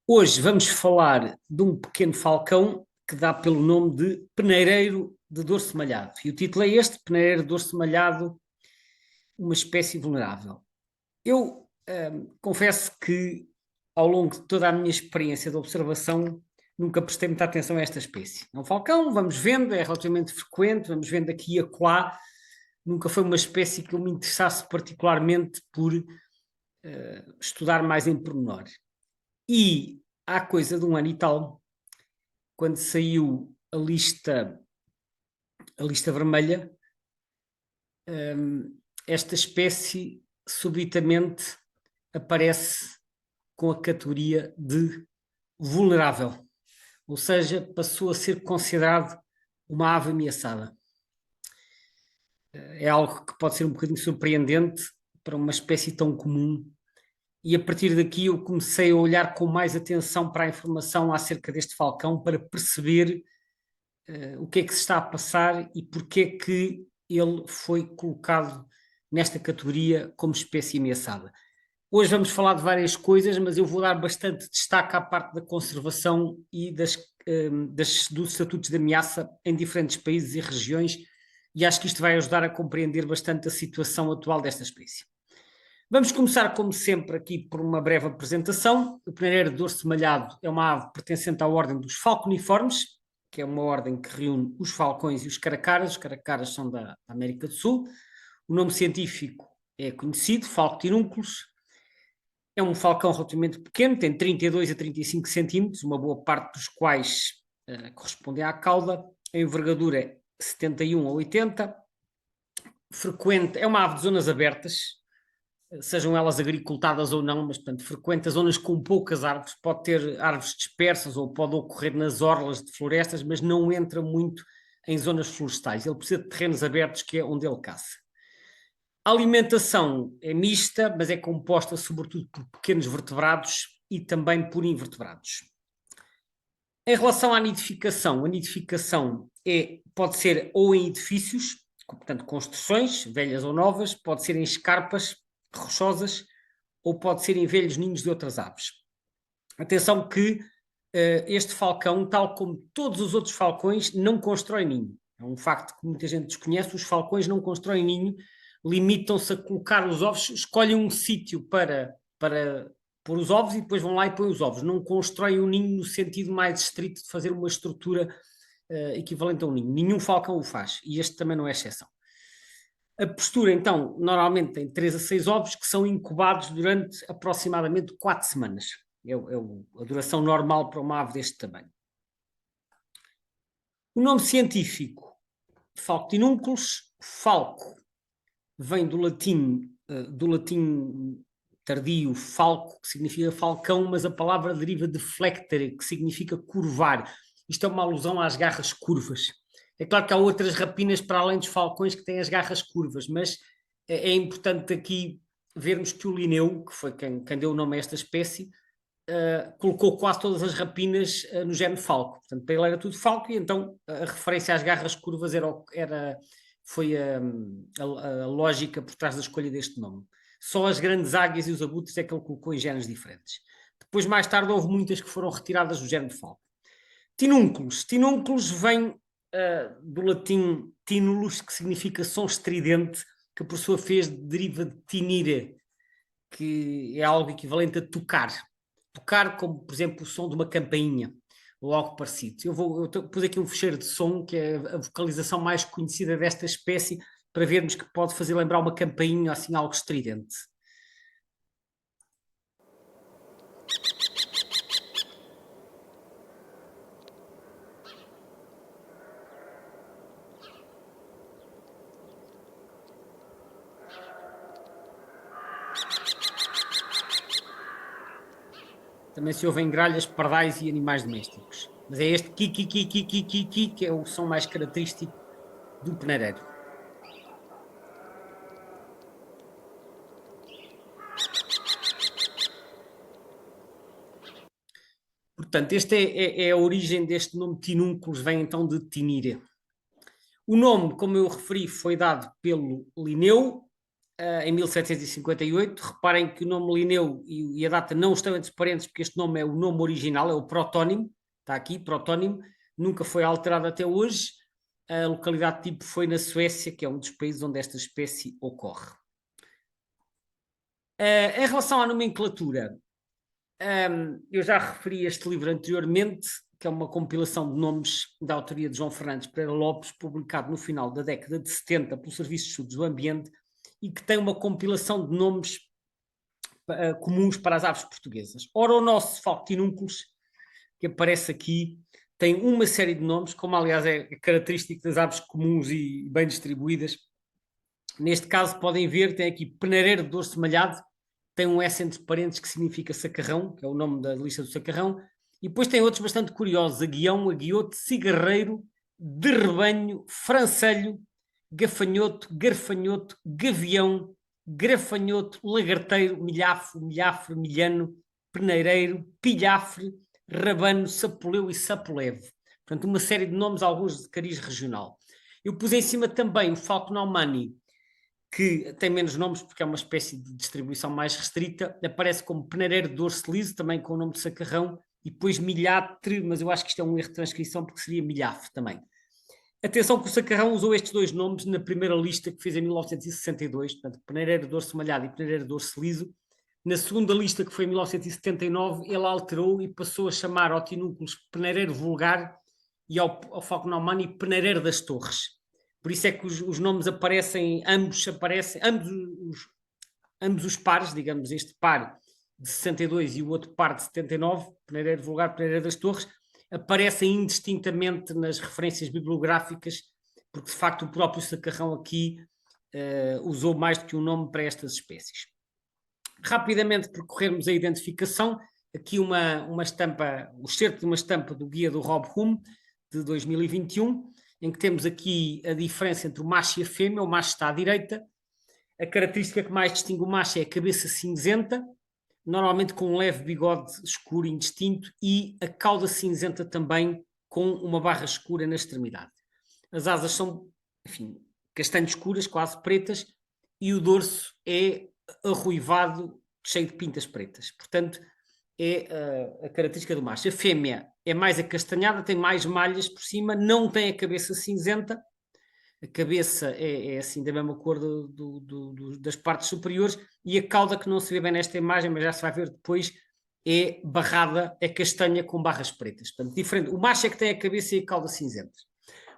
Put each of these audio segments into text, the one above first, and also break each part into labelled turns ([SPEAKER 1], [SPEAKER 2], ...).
[SPEAKER 1] Hoje vamos falar de um pequeno falcão que dá pelo nome de peneireiro de dorso malhado. E o título é este: peneireiro de dorso malhado, uma espécie vulnerável. Eu confesso que ao longo de toda a minha experiência de observação nunca prestei muita atenção a esta espécie. É um falcão, vamos vendo, é relativamente frequente, vamos vendo aqui e acolá. Nunca foi uma espécie que eu me interessasse particularmente por estudar mais em pormenor. E há coisa de um ano e tal, quando saiu a lista vermelha, esta espécie subitamente aparece com a categoria de vulnerável, ou seja, passou a ser considerado uma ave ameaçada. É algo que pode ser um bocadinho surpreendente para uma espécie tão comum, e a partir daqui eu comecei a olhar com mais atenção para a informação acerca deste falcão para perceber o que é que se está a passar e porque é que ele foi colocado nesta categoria como espécie ameaçada. Hoje vamos falar de várias coisas, mas eu vou dar bastante destaque à parte da conservação e dos estatutos de ameaça em diferentes países e regiões, e acho que isto vai ajudar a compreender bastante a situação atual desta espécie. Vamos começar, como sempre, aqui por uma breve apresentação. O peneireiro de dorso malhado é uma ave pertencente à ordem dos falconiformes, que é uma ordem que reúne os falcões e os caracaras. Os caracaras são da América do Sul. O nome científico é conhecido, Falcoptirúnculos. É um falcão relativamente pequeno, tem 32 a 35 centímetros, uma boa parte dos quais correspondem à cauda. A envergadura é 71 a 80. Frequente, é uma ave de zonas abertas, sejam elas agricultadas ou não, mas portanto frequenta zonas com poucas árvores, pode ter árvores dispersas ou pode ocorrer nas orlas de florestas, mas não entra muito em zonas florestais. Ele precisa de terrenos abertos, que é onde ele caça. A alimentação é mista, mas é composta sobretudo por pequenos vertebrados e também por invertebrados. Em relação à nidificação, a nidificação pode ser ou em edifícios, portanto construções, velhas ou novas, pode ser em escarpas rochosas ou pode ser em velhos ninhos de outras aves. Atenção que este falcão, tal como todos os outros falcões, não constrói ninho. É um facto que muita gente desconhece: os falcões não constroem ninho, limitam-se a colocar os ovos, escolhem um sítio para pôr os ovos e depois vão lá e põem os ovos. Não constroem um ninho no sentido mais estrito de fazer uma estrutura equivalente a um ninho. Nenhum falcão o faz, e este também não é exceção. A postura, então, normalmente tem 3 a 6 ovos que são incubados durante aproximadamente 4 semanas. É a duração normal para uma ave deste tamanho. O nome científico, Falcoptirúnculos, falco, vem do latim tardio, falco, que significa falcão, mas a palavra deriva de flectere, que significa curvar. Isto é uma alusão às garras curvas. É claro que há outras rapinas para além dos falcões que têm as garras curvas, mas é importante aqui vermos que o Linneu, que foi quem deu o nome a esta espécie, colocou quase todas as rapinas no género falco. Portanto, para ele era tudo falco, e então a referência às garras curvas foi a lógica por trás da escolha deste nome. Só as grandes águias e os abutres é que ele colocou em géneros diferentes. Depois, mais tarde, houve muitas que foram retiradas do género falco. Tinúnculos. Tinúnculos vem do latim tinulus, que significa som estridente, que por sua vez deriva de tinire, que é algo equivalente a tocar. Tocar como, por exemplo, o som de uma campainha ou algo parecido. Eu pus aqui um fecheiro de som, que é a vocalização mais conhecida desta espécie, para vermos que pode fazer lembrar uma campainha, assim, algo estridente. Também se ouvem gralhas, pardais e animais domésticos. Mas é este ki que é o som mais característico do peneireiro. Portanto, esta é a origem deste nome Tinúnculos, vem então de Tinire. O nome, como eu referi, foi dado pelo Linneu, em 1758. Reparem que o nome Linneu e a data não estão entre parênteses, porque este nome é o nome original, é o protónimo, está aqui, protónimo, nunca foi alterado até hoje. A localidade tipo foi na Suécia, que é um dos países onde esta espécie ocorre. Em relação à nomenclatura, eu já referi este livro anteriormente, que é uma compilação de nomes da autoria de João Fernandes Pereira Lopes, publicado no final da década de 70 pelo Serviço de Estudos do Ambiente, e que tem uma compilação de nomes comuns para as aves portuguesas. Ora, o nosso Falctinúnculos, que aparece aqui, tem uma série de nomes, como aliás é característico das aves comuns e bem distribuídas. Neste caso, podem ver, tem aqui penareiro de dorso malhado, tem um S entre parênteses que significa sacarrão, que é o nome da lista do sacarrão, e depois tem outros bastante curiosos: aguião, aguiote, cigarreiro, de rebanho, francelho, gafanhoto, garfanhoto, gavião, grafanhoto, lagarteiro, milhafo, milhafre, milhano, peneireiro, pilhafre, rabano, sapoleu e sapoleve. Portanto, uma série de nomes, alguns de cariz regional. Eu pus em cima também o Falcnomani, que tem menos nomes porque é uma espécie de distribuição mais restrita, aparece como peneireiro de dorso liso, também com o nome de sacarrão, e depois milhatre, mas eu acho que isto é um erro de transcrição porque seria milhafre também. Atenção que o sacarrão usou estes dois nomes na primeira lista que fez em 1962, portanto, peneireiro de dorso malhado e peneireiro de dorso liso. Na segunda lista, que foi em 1979, ele alterou e passou a chamar ao Tinúnculos peneireiro vulgar e ao Falcnomani peneireiro das torres. Por isso é que os nomes aparecem, ambos os pares, digamos, este par de 62 e o outro par de 79, peneireiro vulgar, peneireiro das torres, aparecem indistintamente nas referências bibliográficas, porque de facto o próprio Sacarrão aqui usou mais do que um nome para estas espécies. Rapidamente percorrermos a identificação, aqui uma estampa, o excerto de uma estampa do guia do Rob Hume, de 2021, em que temos aqui a diferença entre o macho e a fêmea. O macho está à direita. A característica que mais distingue o macho é a cabeça cinzenta, normalmente com um leve bigode escuro indistinto, e a cauda cinzenta também, com uma barra escura na extremidade. As asas são, enfim, castanho escuras, quase pretas, e o dorso é arruivado, cheio de pintas pretas. Portanto, é a característica do macho. A fêmea é mais acastanhada, tem mais malhas por cima, não tem a cabeça cinzenta. A cabeça é assim da mesma cor das partes superiores, e a cauda, que não se vê bem nesta imagem, mas já se vai ver depois, é barrada, é castanha com barras pretas. Portanto, diferente. O macho é que tem a cabeça e a cauda cinzentas.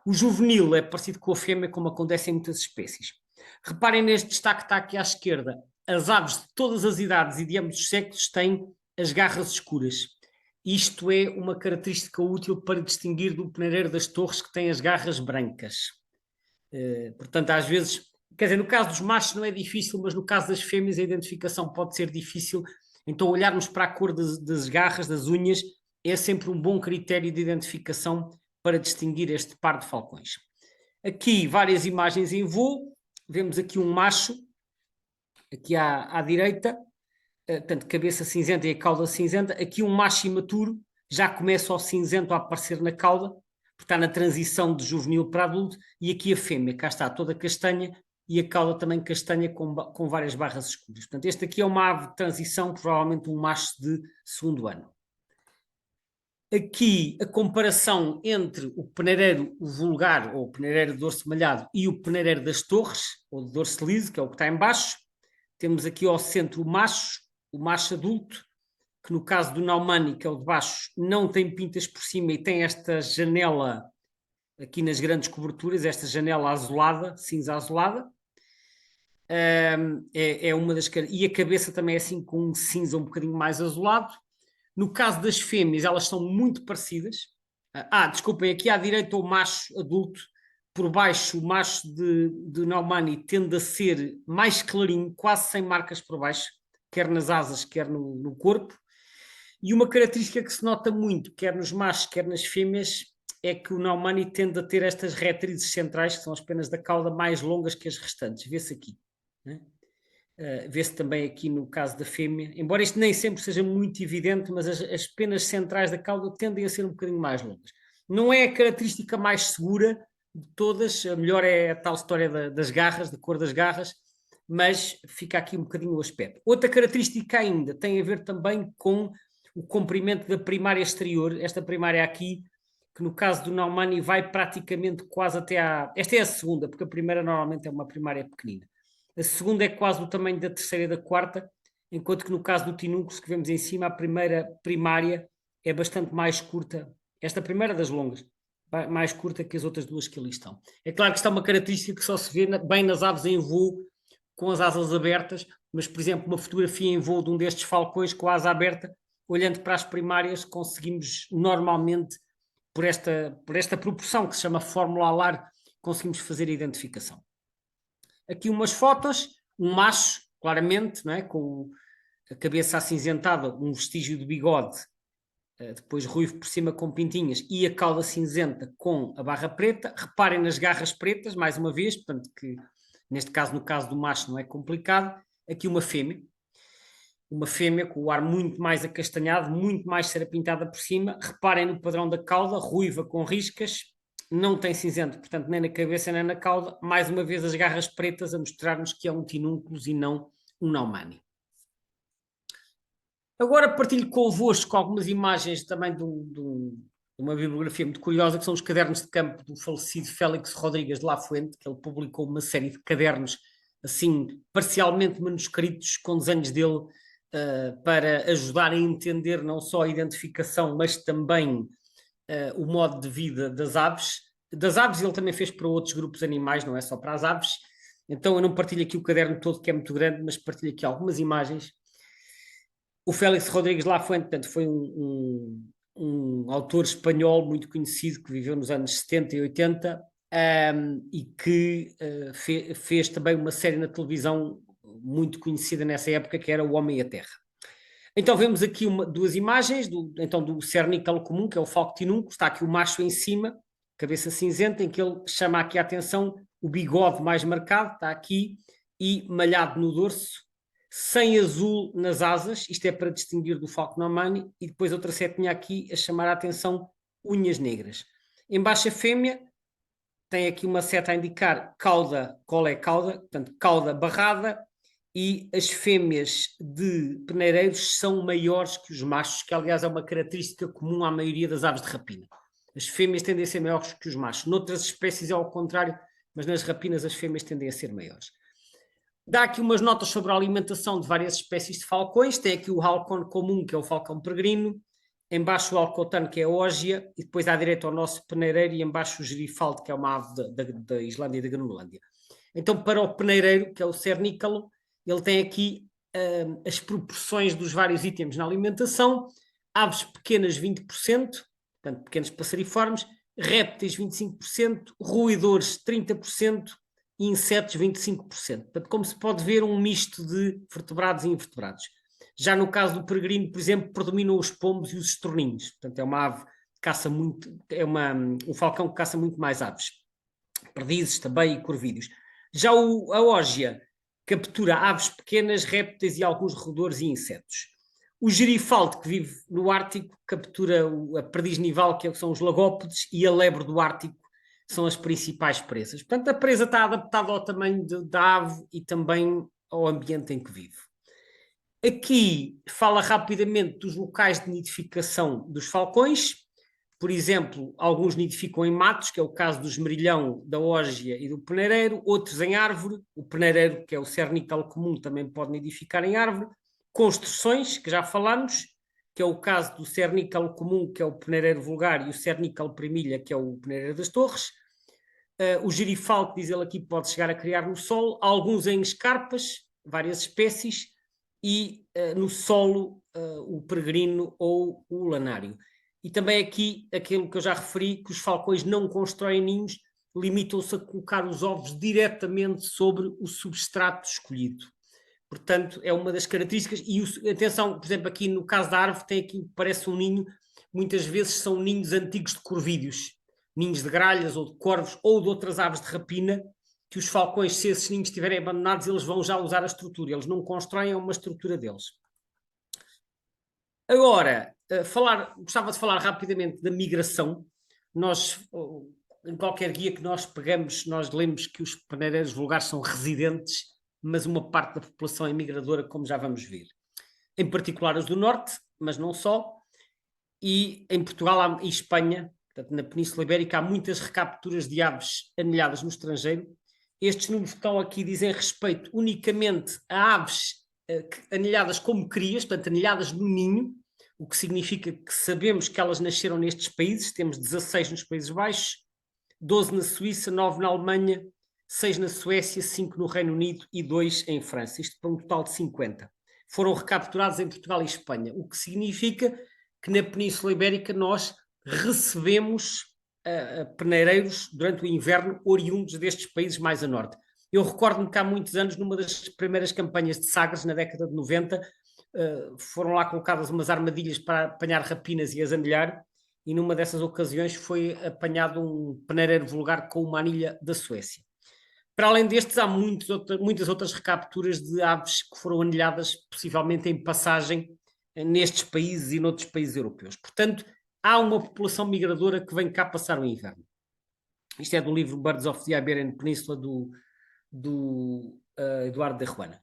[SPEAKER 1] O juvenil é parecido com a fêmea, como acontece em muitas espécies. Reparem neste destaque que está aqui à esquerda. As aves de todas as idades e de ambos os sexos têm as garras escuras. Isto é uma característica útil para distinguir do peneireiro das torres, que tem as garras brancas. Portanto, às vezes, quer dizer, no caso dos machos não é difícil, mas no caso das fêmeas a identificação pode ser difícil. Então, olharmos para a cor das garras, das unhas, é sempre um bom critério de identificação para distinguir este par de falcões. Aqui várias imagens em voo. Vemos aqui um macho, aqui à direita, portanto, cabeça cinzenta e a cauda cinzenta. Aqui um macho imaturo, já começa o cinzento a aparecer na cauda, porque está na transição de juvenil para adulto. E aqui a fêmea, cá está, toda castanha, e a cauda também castanha com várias barras escuras. Portanto, este aqui é uma ave de transição, provavelmente um macho de segundo ano. Aqui a comparação entre o peneireiro vulgar, ou o peneireiro de dorso malhado, e o peneireiro das torres, ou de dorso liso, que é o que está em baixo. Temos aqui ao centro o macho adulto, que no caso do Naumani, que é o de baixo, não tem pintas por cima e tem esta janela aqui nas grandes coberturas, esta janela azulada, cinza azulada. É uma das... E a cabeça também é assim com um cinza um bocadinho mais azulado. No caso das fêmeas, elas são muito parecidas. Desculpem, aqui à direita o macho adulto, por baixo o macho de Naumani tende a ser mais clarinho, quase sem marcas por baixo, quer nas asas, quer no corpo. E uma característica que se nota muito, quer nos machos, quer nas fêmeas, é que o Naumani tende a ter estas retrizes centrais, que são as penas da cauda, mais longas que as restantes. Vê-se aqui, né? Vê-se também aqui no caso da fêmea, embora isto nem sempre seja muito evidente, mas as penas centrais da cauda tendem a ser um bocadinho mais longas. Não é a característica mais segura de todas, a melhor é a tal história das garras, da cor das garras, mas fica aqui um bocadinho o aspecto. Outra característica ainda tem a ver também com o comprimento da primária exterior, esta primária aqui, que no caso do Naumani vai praticamente quase até à... Esta é a segunda, porque a primeira normalmente é uma primária pequenina. A segunda é quase do tamanho da terceira e da quarta, enquanto que no caso do Tinúnculos, que vemos em cima, a primeira primária é bastante mais curta. Esta primeira das longas, mais curta que as outras duas que ali estão. É claro que isto é uma característica que só se vê bem nas aves em voo, com as asas abertas, mas, por exemplo, uma fotografia em voo de um destes falcões com a asa aberta, olhando para as primárias, conseguimos normalmente, por esta proporção que se chama fórmula alar, conseguimos fazer a identificação. Aqui umas fotos, um macho, claramente, não é? Com a cabeça acinzentada, um vestígio de bigode, depois ruivo por cima com pintinhas, e a cauda cinzenta com a barra preta. Reparem nas garras pretas, mais uma vez, portanto que neste caso, no caso do macho, não é complicado. Aqui uma fêmea com o ar muito mais acastanhado, muito mais serapintada por cima. Reparem no padrão da cauda, ruiva com riscas, não tem cinzento, portanto, nem na cabeça nem na cauda. Mais uma vez, as garras pretas a mostrar-nos que é um Tinúnculos e não um Naumani. Agora partilho convosco algumas imagens também de uma bibliografia muito curiosa, que são os cadernos de campo do falecido Félix Rodrigues de La Fuente, que ele publicou uma série de cadernos, assim, parcialmente manuscritos, com desenhos dele, para ajudar a entender não só a identificação, mas também o modo de vida das aves. Das aves ele também fez para outros grupos animais, não é só para as aves. Então eu não partilho aqui o caderno todo, que é muito grande, mas partilho aqui algumas imagens. O Félix Rodrigues La Fuente, portanto, foi um autor espanhol muito conhecido, que viveu nos anos 70 e 80, e que fez também uma série na televisão muito conhecida nessa época, que era O Homem e a Terra. Então vemos aqui duas imagens do cernícalo comum, que é o falco tinúnculo. Está aqui o macho em cima, cabeça cinzenta, em que ele chama aqui a atenção o bigode mais marcado, está aqui, e malhado no dorso, sem azul nas asas. Isto é para distinguir do falco Naumani. E depois outra setinha aqui a chamar a atenção, unhas negras. Embaixo a fêmea tem aqui uma seta a indicar cauda, qual é a cauda, portanto cauda barrada, e as fêmeas de peneireiros são maiores que os machos, que aliás é uma característica comum à maioria das aves de rapina. As fêmeas tendem a ser maiores que os machos. Noutras espécies é ao contrário, mas nas rapinas as fêmeas tendem a ser maiores. Dá aqui umas notas sobre a alimentação de várias espécies de falcões. Tem aqui o halcón comum, que é o falcão peregrino, embaixo o alcotano, que é a ógia, e depois à direita o nosso peneireiro, e embaixo o gerifaldo, que é uma ave da Islândia e da Groenlândia. Então, para o peneireiro, que é o cernícalo, ele tem aqui as proporções dos vários itens na alimentação: aves pequenas 20%, portanto pequenos passariformes, répteis 25%, roedores 30% e insetos 25%. Portanto, como se pode ver, um misto de vertebrados e invertebrados. Já no caso do peregrino, por exemplo, predominam os pombos e os estorninhos. Portanto, é uma ave que caça muito, um falcão que caça muito mais aves. Perdizes também e corvídeos. Já a ógia captura aves pequenas, répteis e alguns roedores e insetos. O gerifaldo, que vive no Ártico, captura a perdiz nival, que são os lagópodes, e a lebre do Ártico, são as principais presas. Portanto, a presa está adaptada ao tamanho da ave e também ao ambiente em que vive. Aqui fala rapidamente dos locais de nidificação dos falcões. Por exemplo, alguns nidificam em matos, que é o caso do esmerilhão, da ógia e do peneireiro, outros em árvore. O peneireiro, que é o cernícalo comum, também pode nidificar em árvore. Construções, que já falámos, que é o caso do cernícalo comum, que é o peneireiro vulgar, e o cernícalo primilha, que é o peneireiro das torres. O gerifaldo, diz ele aqui, pode chegar a criar no solo, alguns em escarpas, várias espécies, e no solo o peregrino ou o lanário. E também aqui, aquilo que eu já referi, que os falcões não constroem ninhos, limitam-se a colocar os ovos diretamente sobre o substrato escolhido. Portanto, é uma das características. E atenção, por exemplo, aqui no caso da árvore, tem aqui, parece um ninho, muitas vezes são ninhos antigos de corvídeos, ninhos de gralhas ou de corvos ou de outras aves de rapina, que os falcões, se esses ninhos estiverem abandonados, eles vão já usar a estrutura, eles não constroem uma estrutura deles. Agora, gostava de falar rapidamente da migração. Nós, em qualquer guia que nós pegamos, nós lemos que os peneireiros vulgares são residentes, mas uma parte da população é migradora, como já vamos ver. Em particular os do norte, mas não só, e em Portugal e Espanha, portanto, na Península Ibérica, há muitas recapturas de aves anilhadas no estrangeiro. Estes números que estão aqui dizem respeito unicamente a aves anilhadas como crias, portanto, anilhadas no ninho, o que significa que sabemos que elas nasceram nestes países. Temos 16 nos Países Baixos, 12 na Suíça, 9 na Alemanha, 6 na Suécia, 5 no Reino Unido e 2 em França. Isto para um total de 50. Foram recapturados em Portugal e Espanha, o que significa que na Península Ibérica nós recebemos peneireiros durante o inverno oriundos destes países mais a norte. Eu recordo-me que há muitos anos, numa das primeiras campanhas de Sagres, na década de 90, foram lá colocadas umas armadilhas para apanhar rapinas e as anilhar, e numa dessas ocasiões foi apanhado um peneireiro vulgar com uma anilha da Suécia. Para além destes, há muitas outras recapturas de aves que foram anilhadas, possivelmente em passagem nestes países e noutros países europeus. Portanto, há uma população migradora que vem cá passar o inverno. Isto é do livro Birds of the Iberian Peninsula, do Eduardo de Ruana.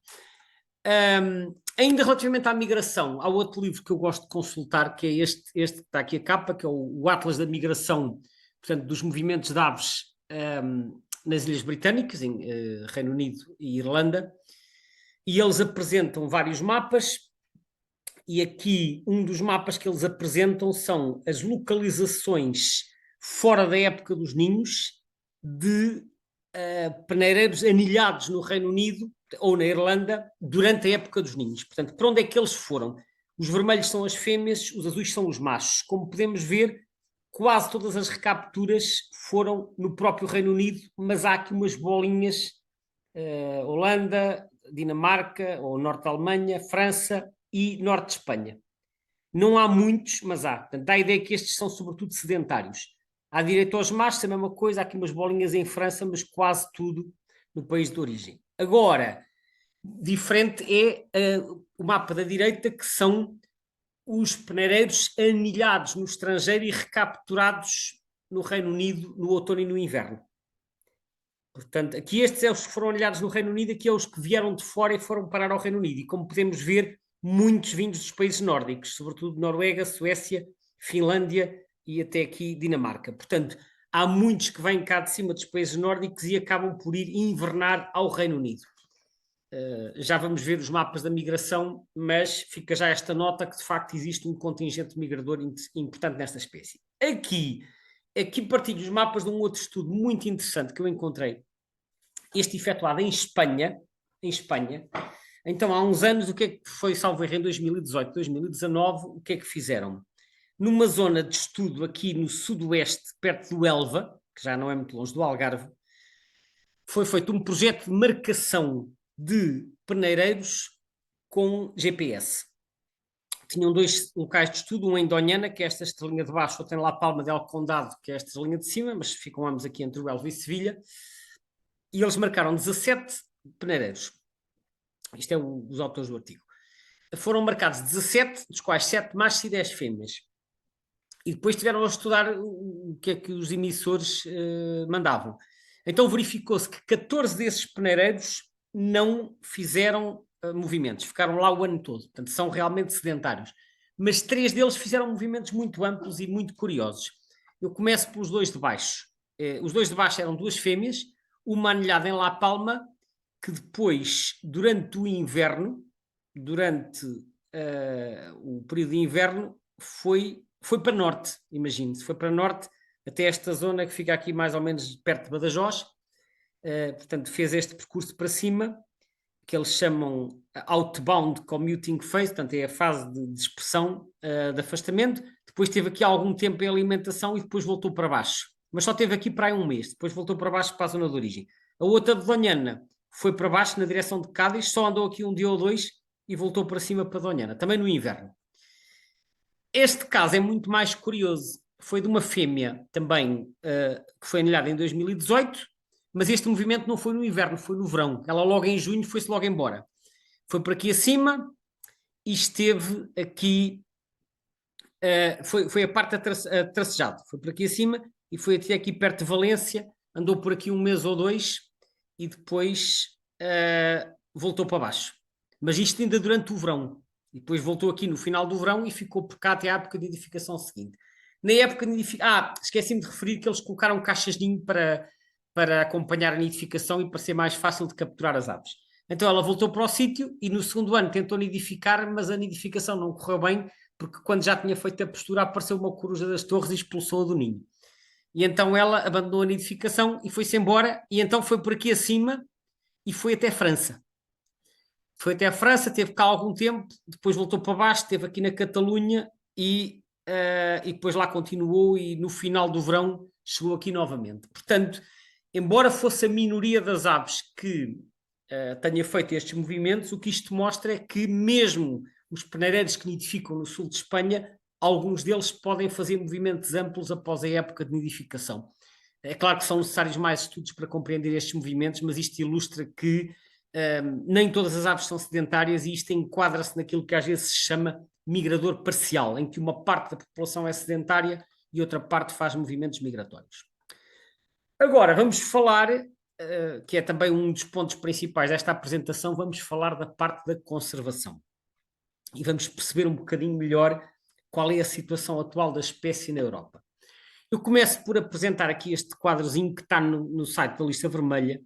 [SPEAKER 1] Ainda relativamente à migração, há outro livro que eu gosto de consultar, que é este que está aqui a capa, que é o Atlas da Migração, portanto, dos movimentos de aves nas Ilhas Britânicas, em Reino Unido e Irlanda, e eles apresentam vários mapas, e aqui um dos mapas que eles apresentam são as localizações fora da época dos ninhos de peneireiros anilhados no Reino Unido ou na Irlanda durante a época dos ninhos. Portanto, para onde é que eles foram? Os vermelhos são as fêmeas, os azuis são os machos. Como podemos ver, quase todas as recapturas foram no próprio Reino Unido, mas há aqui umas bolinhas, Holanda, Dinamarca, ou Norte da Alemanha, França e Norte de Espanha. Não há muitos, mas há. Portanto, dá a ideia que estes são sobretudo sedentários. À direita aos machos, a mesma coisa, há aqui umas bolinhas em França, mas quase tudo no país de origem. Agora, diferente é o mapa da direita, que são os peneireiros anilhados no estrangeiro e recapturados no Reino Unido no outono e no inverno. Portanto, aqui estes são os que foram anilhados no Reino Unido, aqui é os que vieram de fora e foram parar ao Reino Unido. E como podemos ver, muitos vindos dos países nórdicos, sobretudo Noruega, Suécia, Finlândia e até aqui Dinamarca. Portanto, há muitos que vêm cá de cima dos países nórdicos e acabam por ir invernar ao Reino Unido. Já vamos ver os mapas da migração, mas fica já esta nota que de facto existe um contingente migrador importante nesta espécie. Aqui partilho os mapas de um outro estudo muito interessante que eu encontrei, este efetuado em Espanha. Então, há uns anos, o que é que foi, salvo erro, em 2018, 2019, o que é que fizeram? Numa zona de estudo aqui no sudoeste, perto do Elva, que já não é muito longe do Algarve, foi feito um projeto de marcação de peneireiros com GPS. Tinham dois locais de estudo, um em Doñana, que é esta estrelinha de baixo, outro em La Palma del Condado, que é esta estrelinha de cima, mas ficam ambos aqui entre o Elva e Sevilha, e eles marcaram 17 peneireiros. Isto é os autores do artigo. Foram marcados 17, dos quais 7 machos e 10 fêmeas. E depois tiveram a estudar o que é que os emissores mandavam. Então verificou-se que 14 desses peneireiros não fizeram movimentos, ficaram lá o ano todo, portanto são realmente sedentários. Mas 3 deles fizeram movimentos muito amplos e muito curiosos. Eu começo pelos 2 de baixo. Os 2 de baixo eram 2 fêmeas, uma anilhada em La Palma, que depois, durante o inverno, durante o período de inverno, foi para norte, imagine-se, foi para norte até esta zona que fica aqui mais ou menos perto de Badajoz. Portanto, fez este percurso para cima, que eles chamam outbound commuting phase, portanto é a fase de dispersão, de afastamento. Depois teve aqui algum tempo em alimentação e depois voltou para baixo. Mas só teve aqui para aí um mês, depois voltou para baixo para a zona de origem. A outra de Doñana foi para baixo na direção de Cádiz, só andou aqui um dia ou dois e voltou para cima para Doñana, também no inverno. Este caso é muito mais curioso. Foi de uma fêmea também que foi anilhada em 2018, mas este movimento não foi no inverno, foi no verão. Ela logo em junho foi-se logo embora. Foi por aqui acima e esteve aqui, foi a parte tracejada, foi por aqui acima e foi até aqui perto de Valência, andou por aqui um mês ou dois e depois voltou para baixo. Mas isto ainda durante o verão. E depois voltou aqui no final do verão e ficou por cá até à época de nidificação seguinte. Na época de nidificação... esqueci-me de referir que eles colocaram caixas de ninho para acompanhar a nidificação e para ser mais fácil de capturar as aves. Então ela voltou para o sítio e no segundo ano tentou nidificar, mas a nidificação não correu bem, porque quando já tinha feito a postura apareceu uma coruja das torres e expulsou-a do ninho. E então ela abandonou a nidificação e foi-se embora, e então foi por aqui acima e foi até a França. Foi até a França, teve cá algum tempo, depois voltou para baixo, esteve aqui na Catalunha e depois lá continuou e no final do verão chegou aqui novamente. Portanto, embora fosse a minoria das aves que tenha feito estes movimentos, o que isto mostra é que mesmo os peneireiros que nidificam no sul de Espanha, alguns deles podem fazer movimentos amplos após a época de nidificação. É claro que são necessários mais estudos para compreender estes movimentos, mas isto ilustra que nem todas as aves são sedentárias e isto enquadra-se naquilo que às vezes se chama migrador parcial, em que uma parte da população é sedentária e outra parte faz movimentos migratórios. Agora, vamos falar, que é também um dos pontos principais desta apresentação, vamos falar da parte da conservação. E vamos perceber um bocadinho melhor qual é a situação atual da espécie na Europa. Eu começo por apresentar aqui este quadrozinho que está no site da Lista Vermelha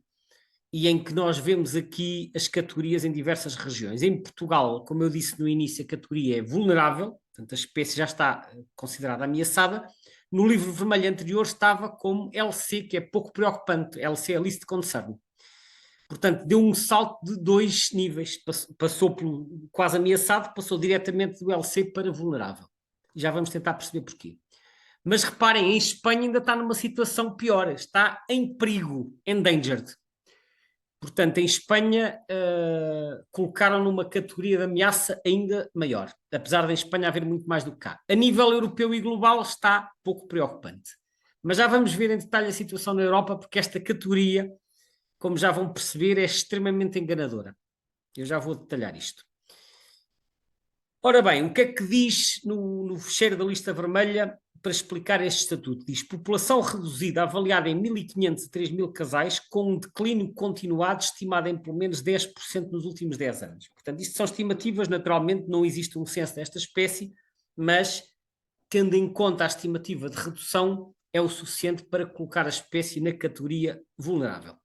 [SPEAKER 1] e em que nós vemos aqui as categorias em diversas regiões. Em Portugal, como eu disse no início, a categoria é vulnerável, portanto a espécie já está considerada ameaçada. No livro vermelho anterior estava como LC, que é pouco preocupante, LC é Least Concern. Portanto, deu um salto de 2 níveis, passou pelo quase ameaçado, passou diretamente do LC para vulnerável. E já vamos tentar perceber porquê. Mas reparem, em Espanha ainda está numa situação pior, está em perigo, endangered. Portanto, em Espanha colocaram numa categoria de ameaça ainda maior, apesar de em Espanha haver muito mais do que cá. A nível europeu e global está pouco preocupante. Mas já vamos ver em detalhe a situação na Europa, porque esta categoria, como já vão perceber, é extremamente enganadora. Eu já vou detalhar isto. Ora bem, o que é que diz no fecheiro da lista vermelha para explicar este estatuto? Diz população reduzida avaliada em 1.500 a 3.000 casais com um declínio continuado estimado em pelo menos 10% nos últimos 10 anos. Portanto, isto são estimativas, naturalmente não existe um censo desta espécie, mas tendo em conta a estimativa de redução é o suficiente para colocar a espécie na categoria vulnerável.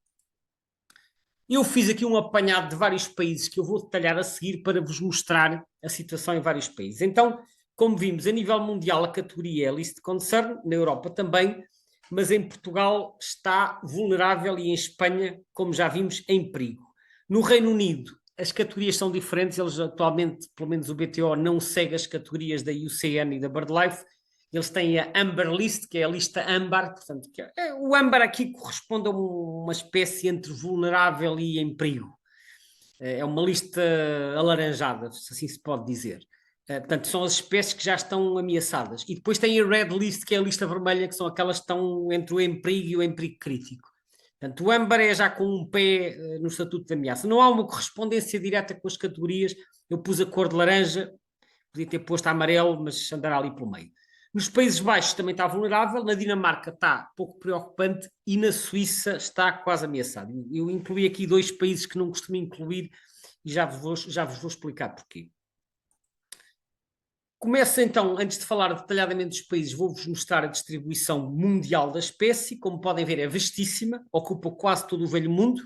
[SPEAKER 1] Eu fiz aqui um apanhado de vários países que eu vou detalhar a seguir para vos mostrar a situação em vários países. Então, como vimos, a nível mundial a categoria é Least Concern, na Europa também, mas em Portugal está vulnerável e em Espanha, como já vimos, em perigo. No Reino Unido, as categorias são diferentes, eles atualmente, pelo menos o BTO, não segue as categorias da UCN e da BirdLife. Eles têm a Amber List, que é a lista âmbar, portanto, o âmbar aqui corresponde a uma espécie entre vulnerável e em perigo. É uma lista alaranjada, se assim se pode dizer. Portanto, são as espécies que já estão ameaçadas. E depois tem a Red List, que é a lista vermelha, que são aquelas que estão entre o em perigo e o em perigo crítico. Portanto, o âmbar é já com um pé no estatuto de ameaça. Não há uma correspondência direta com as categorias. Eu pus a cor de laranja, podia ter posto amarelo, mas andará ali pelo meio. Nos Países Baixos também está vulnerável, na Dinamarca está pouco preocupante e na Suíça está quase ameaçado. Eu incluí aqui 2 países que não costumo incluir e já vos vou explicar porquê. Começo então, antes de falar detalhadamente dos países, vou-vos mostrar a distribuição mundial da espécie. Como podem ver, é vastíssima, ocupa quase todo o velho mundo,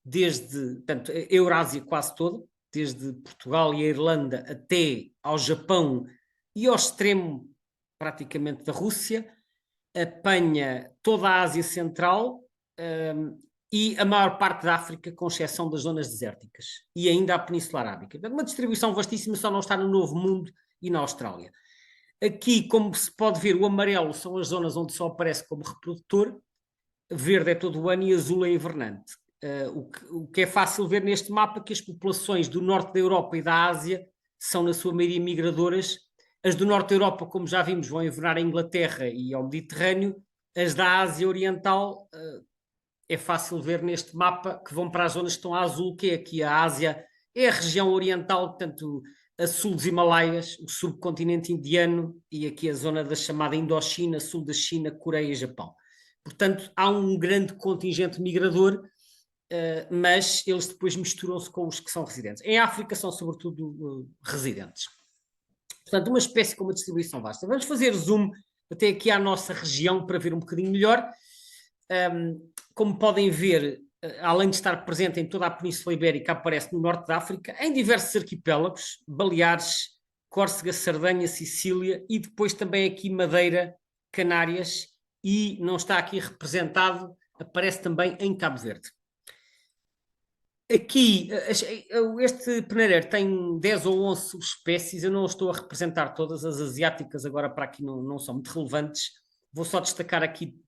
[SPEAKER 1] desde, portanto, a Eurásia quase toda, desde Portugal e a Irlanda até ao Japão e ao extremo praticamente da Rússia, apanha toda a Ásia Central e a maior parte da África, com exceção das zonas desérticas, e ainda a Península Arábica. Uma distribuição vastíssima, só não está no Novo Mundo e na Austrália. Aqui, como se pode ver, o amarelo são as zonas onde só aparece como reprodutor, verde é todo o ano e azul é invernante. O que é fácil ver neste mapa é que as populações do norte da Europa e da Ásia são, na sua maioria, migradoras. As do norte da Europa, como já vimos, vão invernar à Inglaterra e ao Mediterrâneo. As da Ásia Oriental, é fácil ver neste mapa, que vão para as zonas que estão a azul, que é aqui a Ásia, é a região oriental, portanto, a sul dos Himalaias, o subcontinente indiano e aqui a zona da chamada Indochina, sul da China, Coreia e Japão. Portanto, há um grande contingente migrador mas eles depois misturam-se com os que são residentes. Em África são sobretudo residentes. Portanto, uma espécie com uma distribuição vasta. Vamos fazer zoom até aqui à nossa região para ver um bocadinho melhor. Como podem ver, além de estar presente em toda a Península Ibérica, aparece no norte da África, em diversos arquipélagos, Baleares, Córcega, Sardenha, Sicília e depois também aqui Madeira, Canárias, e não está aqui representado, aparece também em Cabo Verde. Aqui, este peneireiro tem 10 ou 11 subespécies, eu não estou a representar todas, as asiáticas agora para aqui não são muito relevantes, vou só destacar aqui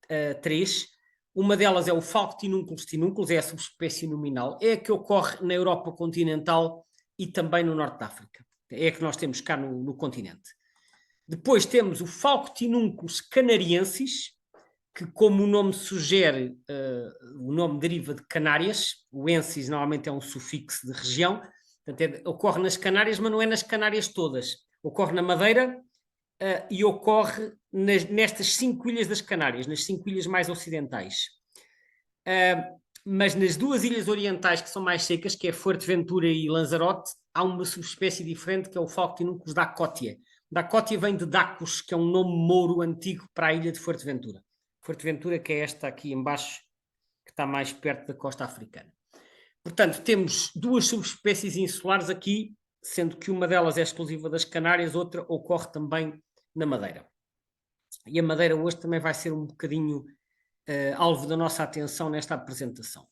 [SPEAKER 1] 3. Uma delas é o Falctinunculus tinunculus, é a subespécie nominal, é a que ocorre na Europa continental e também no norte da África, é a que nós temos cá no continente. Depois temos o Falctinunculus canariensis, que, como o nome sugere, o nome deriva de Canárias, o ensis normalmente é um sufixo de região, portanto, ocorre nas Canárias, mas não é nas Canárias todas. Ocorre na Madeira e ocorre nestas 5 ilhas das Canárias, nas 5 ilhas mais ocidentais. Mas nas 2 ilhas orientais, que são mais secas, que é Fuerteventura e Lanzarote, há uma subespécie diferente, que é o Falctinunculus dacotia. Dacotia vem de Dacos, que é um nome mouro antigo para a ilha de Fuerteventura. Fuerteventura, que é esta aqui embaixo, que está mais perto da costa africana. Portanto, temos 2 subespécies insulares aqui, sendo que uma delas é exclusiva das Canárias, outra ocorre também na Madeira. E a Madeira hoje também vai ser um bocadinho alvo da nossa atenção nesta apresentação.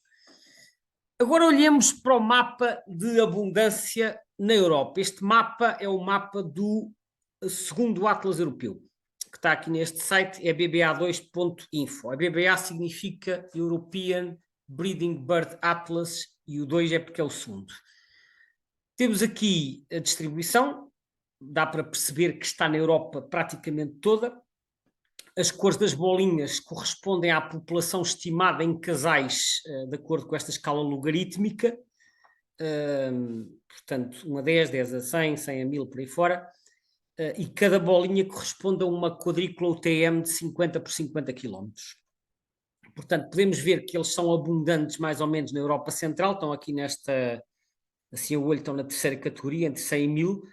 [SPEAKER 1] Agora olhemos para o mapa de abundância na Europa. Este mapa é o mapa do segundo Atlas Europeu, que está aqui neste site, é bba2.info. A BBA significa European Breeding Bird Atlas e o 2 é porque é o segundo. Temos aqui a distribuição, dá para perceber que está na Europa praticamente toda. As cores das bolinhas correspondem à população estimada em casais, de acordo com esta escala logarítmica. Portanto, 1 a 10, 10 a 100, 100 a 1000, por aí fora. E cada bolinha corresponde a uma quadrícula UTM de 50 por 50 km. Portanto, podemos ver que eles são abundantes mais ou menos na Europa Central, estão aqui nesta, assim a olho, estão na terceira categoria, entre 100 e 1000.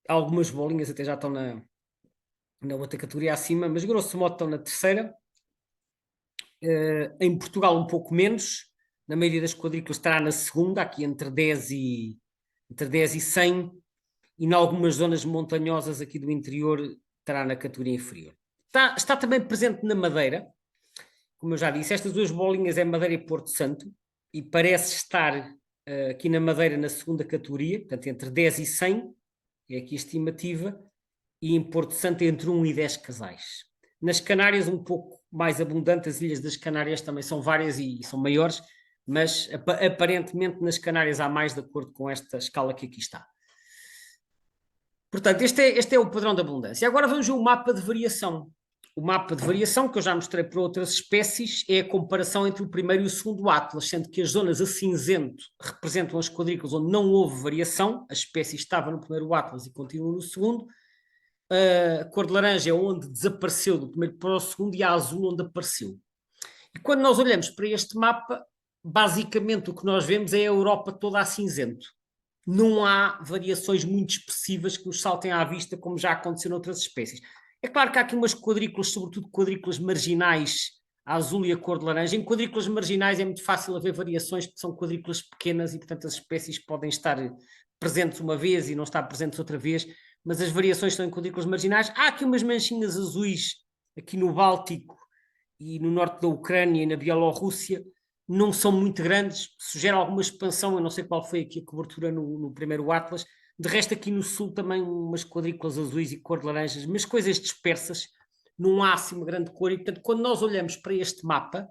[SPEAKER 1] Algumas bolinhas até já estão na outra categoria acima, mas grosso modo estão na terceira. Em Portugal um pouco menos, na maioria das quadrículas estará na segunda, aqui entre 10 e 100, e em algumas zonas montanhosas aqui do interior estará na categoria inferior. Está também presente na Madeira, como eu já disse, estas 2 bolinhas é Madeira e Porto Santo, e parece estar aqui na Madeira na segunda categoria, portanto entre 10 e 100, é aqui a estimativa, e em Porto Santo entre 1 e 10 casais. Nas Canárias um pouco mais abundante, as ilhas das Canárias também são várias e são maiores, mas aparentemente nas Canárias há mais de acordo com esta escala que aqui está. Portanto, este é o padrão de abundância. Agora vamos ver o mapa de variação. O mapa de variação, que eu já mostrei para outras espécies, é a comparação entre o primeiro e o segundo Atlas, sendo que as zonas a cinzento representam as quadrículas onde não houve variação, a espécie estava no primeiro Atlas e continua no segundo. A cor de laranja é onde desapareceu do primeiro para o segundo e a azul onde apareceu. E quando nós olhamos para este mapa, basicamente o que nós vemos é a Europa toda a cinzento. Não há variações muito expressivas que nos saltem à vista, como já aconteceu noutras espécies. É claro que há aqui umas quadrículas, sobretudo quadrículas marginais, a azul e a cor de laranja. Em quadrículas marginais é muito fácil haver variações, porque são quadrículas pequenas e, portanto, as espécies podem estar presentes uma vez e não estar presentes outra vez, mas as variações são em quadrículas marginais. Há aqui umas manchinhas azuis aqui no Báltico e no norte da Ucrânia e na Bielorrússia, não são muito grandes, sugere alguma expansão, eu não sei qual foi aqui a cobertura no primeiro Atlas. De resto, aqui no sul também umas quadrículas azuis e cor de laranjas, mas coisas dispersas, não há assim uma grande cor. E, portanto, quando nós olhamos para este mapa,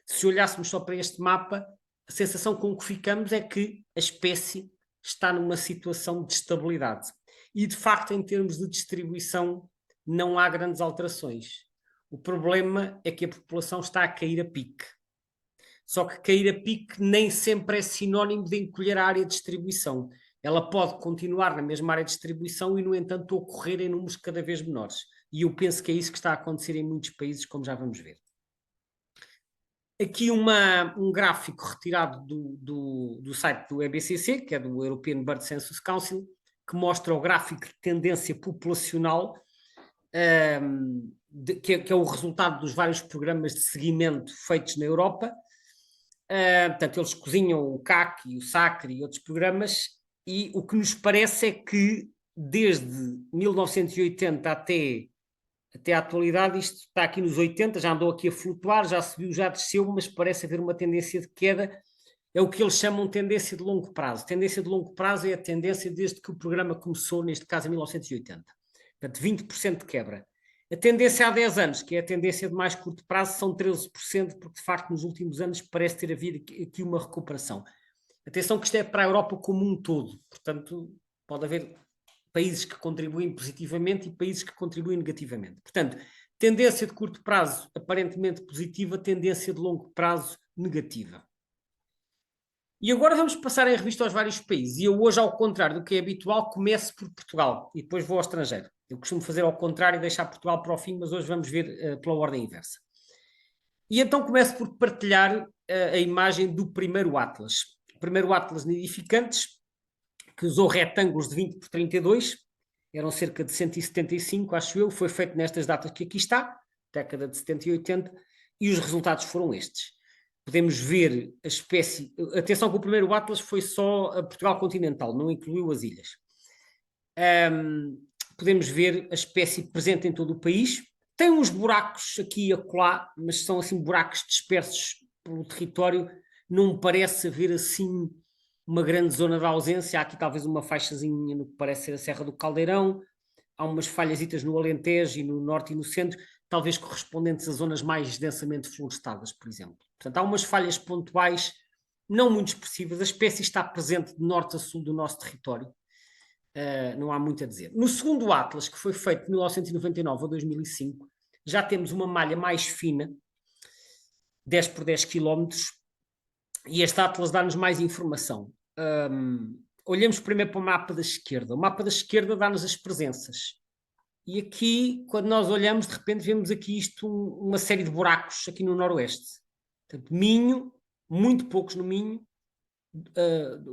[SPEAKER 1] se olhássemos só para este mapa, a sensação com que ficamos é que a espécie está numa situação de estabilidade. E, de facto, em termos de distribuição, não há grandes alterações. O problema é que a população está a cair a pique. Só que cair a pique nem sempre é sinónimo de encolher a área de distribuição. Ela pode continuar na mesma área de distribuição e, no entanto, ocorrer em números cada vez menores. E eu penso que é isso que está a acontecer em muitos países, como já vamos ver. Aqui um gráfico retirado do site do EBCC, que é do European Bird Census Council, que mostra o gráfico de tendência populacional, que é o resultado dos vários programas de seguimento feitos na Europa. Portanto, eles cozinham o CAC e o SACRE e outros programas, e o que nos parece é que desde 1980 até à atualidade, isto está aqui nos 80, já andou aqui a flutuar, já subiu, já desceu, mas parece haver uma tendência de queda. É o que eles chamam tendência de longo prazo. Tendência de longo prazo é a tendência desde que o programa começou, neste caso em 1980. Portanto, 20% de quebra. A tendência há 10 anos, que é a tendência de mais curto prazo, são 13%, porque de facto nos últimos anos parece ter havido aqui uma recuperação. Atenção que isto é para a Europa como um todo, portanto pode haver países que contribuem positivamente e países que contribuem negativamente. Portanto, tendência de curto prazo aparentemente positiva, tendência de longo prazo negativa. E agora vamos passar em revista aos vários países. E eu hoje, ao contrário do que é habitual, começo por Portugal e depois vou ao estrangeiro. Eu costumo fazer ao contrário e deixar Portugal para o fim, mas hoje vamos ver pela ordem inversa. E então começo por partilhar a imagem do primeiro Atlas. O primeiro Atlas Nidificantes, que usou retângulos de 20 por 32, eram cerca de 175, acho eu, foi feito nestas datas que aqui está, década de 70 e 80, e os resultados foram estes. Podemos ver a espécie... Atenção que o primeiro Atlas foi só a Portugal continental, não incluiu as ilhas. Podemos ver a espécie presente em todo o país. Tem uns buracos aqui e acolá, mas são assim buracos dispersos pelo território. Não me parece haver assim uma grande zona de ausência. Há aqui talvez uma faixazinha no que parece ser a Serra do Caldeirão. Há umas falhasitas no Alentejo e no norte e no centro, talvez correspondentes a zonas mais densamente florestadas, por exemplo. Portanto, há umas falhas pontuais não muito expressivas. A espécie está presente de norte a sul do nosso território. Não há muito a dizer. No segundo Atlas, que foi feito de 1999 a 2005, já temos uma malha mais fina, 10 por 10 km, e este Atlas dá-nos mais informação. Olhemos primeiro para o mapa da esquerda. O mapa da esquerda dá-nos as presenças. E aqui, quando nós olhamos, de repente vemos aqui uma série de buracos aqui no noroeste. Portanto, Minho, muito poucos no Minho,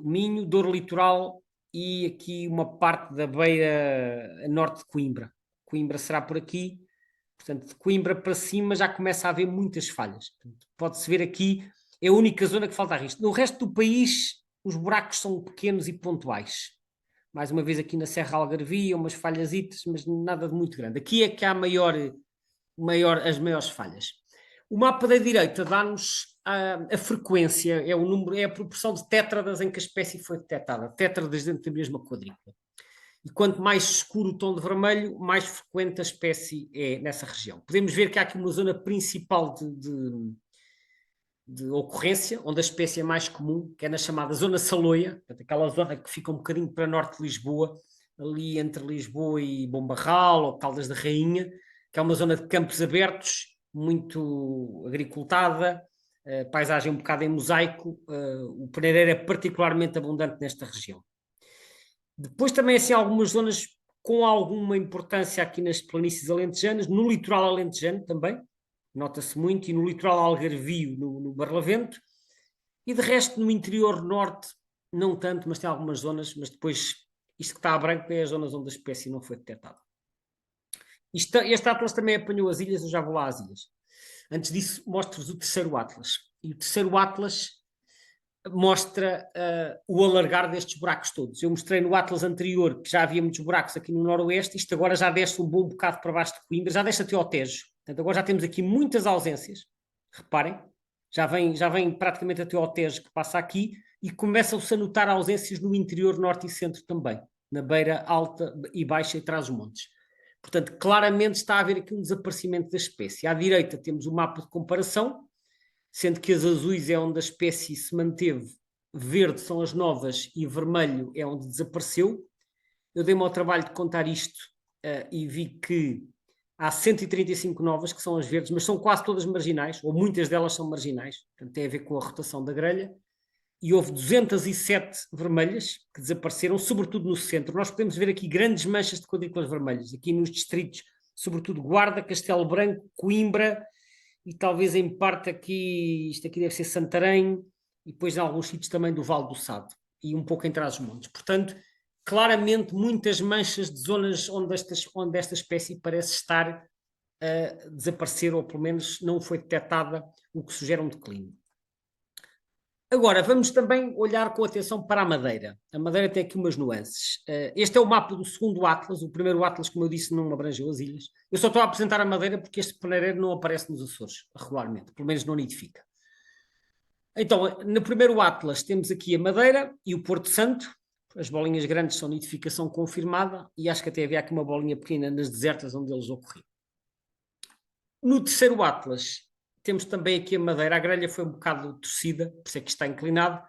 [SPEAKER 1] Minho, Douro Litoral e aqui uma parte da beira a norte de Coimbra. Coimbra será por aqui. Portanto, de Coimbra para cima já começa a haver muitas falhas. Pode-se ver aqui, é a única zona que falta a risco. No resto do país, os buracos são pequenos e pontuais. Mais uma vez aqui na Serra Algarvia, umas falhasitas, mas nada de muito grande. Aqui é que há as maiores falhas. O mapa da direita dá-nos a frequência, é o número, é a proporção de tétradas em que a espécie foi detectada. Tétradas dentro da mesma quadrícula. E quanto mais escuro o tom de vermelho, mais frequente a espécie é nessa região. Podemos ver que há aqui uma zona principal de ocorrência, onde a espécie é mais comum, que é na chamada zona Saloia, aquela zona que fica um bocadinho para norte de Lisboa, ali entre Lisboa e Bombarral, ou Caldas da Rainha, que é uma zona de campos abertos, muito agricultada, paisagem um bocado em mosaico, o pereireiro é particularmente abundante nesta região. Depois também assim algumas zonas com alguma importância aqui nas planícies alentejanas, no litoral alentejano também, nota-se muito, e no litoral algarvio, no Barlavento, e de resto no interior norte, não tanto, mas tem algumas zonas, mas depois isto que está a branco é as zonas onde a espécie não foi detectada. Este Atlas também apanhou as ilhas, eu já vou lá às ilhas. Antes disso, mostro-vos o terceiro Atlas. E o terceiro Atlas mostra o alargar destes buracos todos. Eu mostrei no Atlas anterior que já havia muitos buracos aqui no noroeste, isto agora já desce um bom bocado para baixo de Coimbra, já desce até ao Tejo. Portanto, agora já temos aqui muitas ausências, reparem, já vem praticamente até ao Tejo que passa aqui e começam-se a notar ausências no interior norte e centro também, na beira alta e baixa e trás-os-montes. Portanto, claramente está a haver aqui um desaparecimento da espécie. À direita temos o mapa de comparação, sendo que as azuis é onde a espécie se manteve, verde são as novas e vermelho é onde desapareceu. Eu dei-me ao trabalho de contar isto e vi que há 135 novas, que são as verdes, mas são quase todas marginais, ou muitas delas são marginais, portanto tem a ver com a rotação da grelha, e houve 207 vermelhas que desapareceram, sobretudo no centro. Nós podemos ver aqui grandes manchas de quadrículas vermelhas, aqui nos distritos, sobretudo Guarda, Castelo Branco, Coimbra e talvez em parte aqui, isto aqui deve ser Santarém, e depois em alguns sítios também do Vale do Sado, e um pouco em Trás-os-Montes. Portanto, claramente muitas manchas de zonas onde esta espécie parece estar a desaparecer, ou pelo menos não foi detectada, o que sugere um declínio. Agora, vamos também olhar com atenção para a Madeira. A Madeira tem aqui umas nuances. Este é o mapa do segundo Atlas. O primeiro Atlas, como eu disse, não abrangeu as ilhas. Eu só estou a apresentar a Madeira porque este peneireiro não aparece nos Açores, regularmente. Pelo menos não nidifica. Então, no primeiro Atlas temos aqui a Madeira e o Porto Santo. As bolinhas grandes são nidificação confirmada e acho que até havia aqui uma bolinha pequena nas desertas onde eles ocorriam. No terceiro Atlas temos também aqui a Madeira. A grelha foi um bocado torcida, por isso é que está inclinado,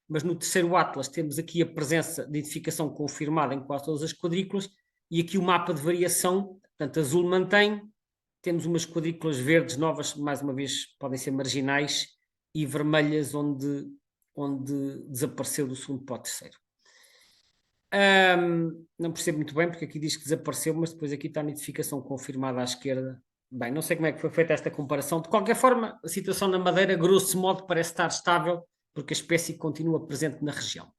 [SPEAKER 1] mas no terceiro Atlas temos aqui a presença de edificação confirmada em quase todas as quadrículas e aqui o mapa de variação, portanto azul mantém, temos umas quadrículas verdes novas, mais uma vez podem ser marginais, e vermelhas onde desapareceu do segundo para o terceiro. Não percebo muito bem porque aqui diz que desapareceu, mas depois aqui está a nidificação confirmada à esquerda. Bem, não sei como é que foi feita esta comparação. De qualquer forma, a situação na Madeira, grosso modo, parece estar estável, porque a espécie continua presente na região.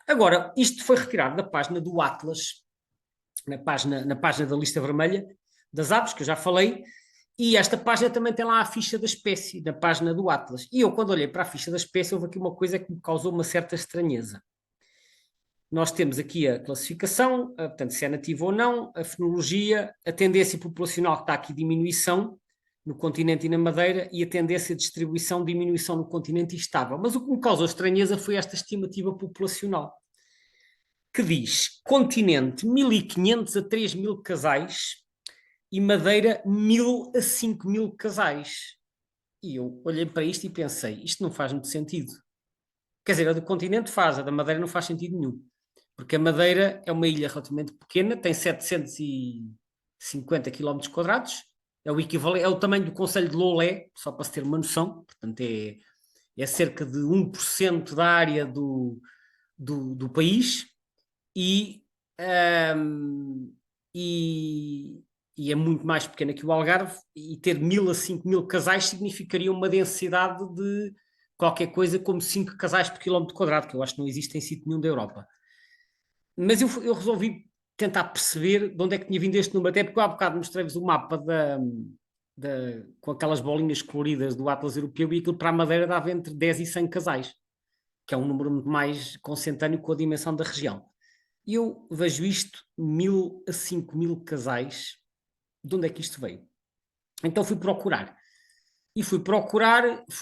[SPEAKER 1] Agora, isto foi retirado da página do Atlas, na página da lista vermelha das aves, que eu já falei, e esta página também tem lá a ficha da espécie, na página do Atlas. E eu, quando olhei para a ficha da espécie, houve aqui uma coisa que me causou uma certa estranheza. Nós temos aqui a classificação, portanto, se é nativo ou não, a fenologia, a tendência populacional que está aqui, diminuição no continente e na Madeira, e a tendência de distribuição, diminuição no continente e estável. Mas o que me causou estranheza foi esta estimativa populacional, que diz continente 1.500 a 3.000 casais e Madeira 1.000 a 5.000 casais. E eu olhei para isto e pensei, isto não faz muito sentido. Quer dizer, a do continente faz, a da Madeira não faz sentido nenhum. Porque a Madeira é uma ilha relativamente pequena, tem 750 km quadrados, é o equivalente, é o tamanho do concelho de Loulé, só para se ter uma noção, portanto é cerca de 1% da área do país e, e, e é muito mais pequena que o Algarve, e ter 1.000 a 5.000 casais significaria uma densidade de qualquer coisa como 5 casais por quilómetro quadrado, que eu acho que não existe em sítio nenhum da Europa. Mas eu resolvi tentar perceber de onde é que tinha vindo este número, até porque há bocado mostrei-vos o mapa com aquelas bolinhas coloridas do Atlas Europeu e aquilo para a Madeira dava entre 10 e 100 casais, que é um número muito mais consentâneo com a dimensão da região. E eu vejo isto, 1.000 a 5.000 casais, de onde é que isto veio? Então fui procurar. E fui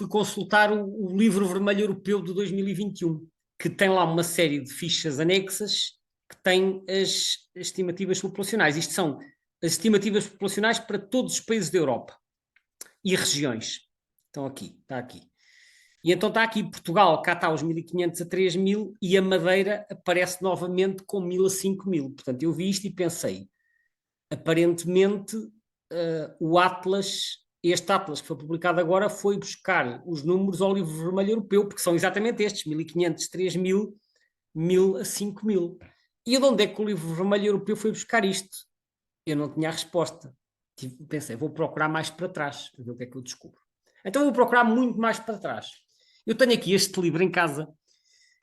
[SPEAKER 1] consultar o Livro Vermelho Europeu de 2021, que tem lá uma série de fichas anexas que têm as estimativas populacionais. Isto são as estimativas populacionais para todos os países da Europa e regiões. Estão aqui, está aqui. E então está aqui Portugal, cá está os 1.500 a 3.000 e a Madeira aparece novamente com 1.000 a 5.000. Portanto, eu vi isto e pensei, aparentemente este Atlas que foi publicado agora foi buscar os números ao Livro Vermelho Europeu, porque são exatamente estes, 1.500, 3.000, 1.000 a 5.000. E de onde é que o Livro Vermelho Europeu foi buscar isto? Eu não tinha a resposta. Pensei, vou procurar mais para trás, para ver o que é que eu descubro. Então vou procurar muito mais para trás. Eu tenho aqui este livro em casa,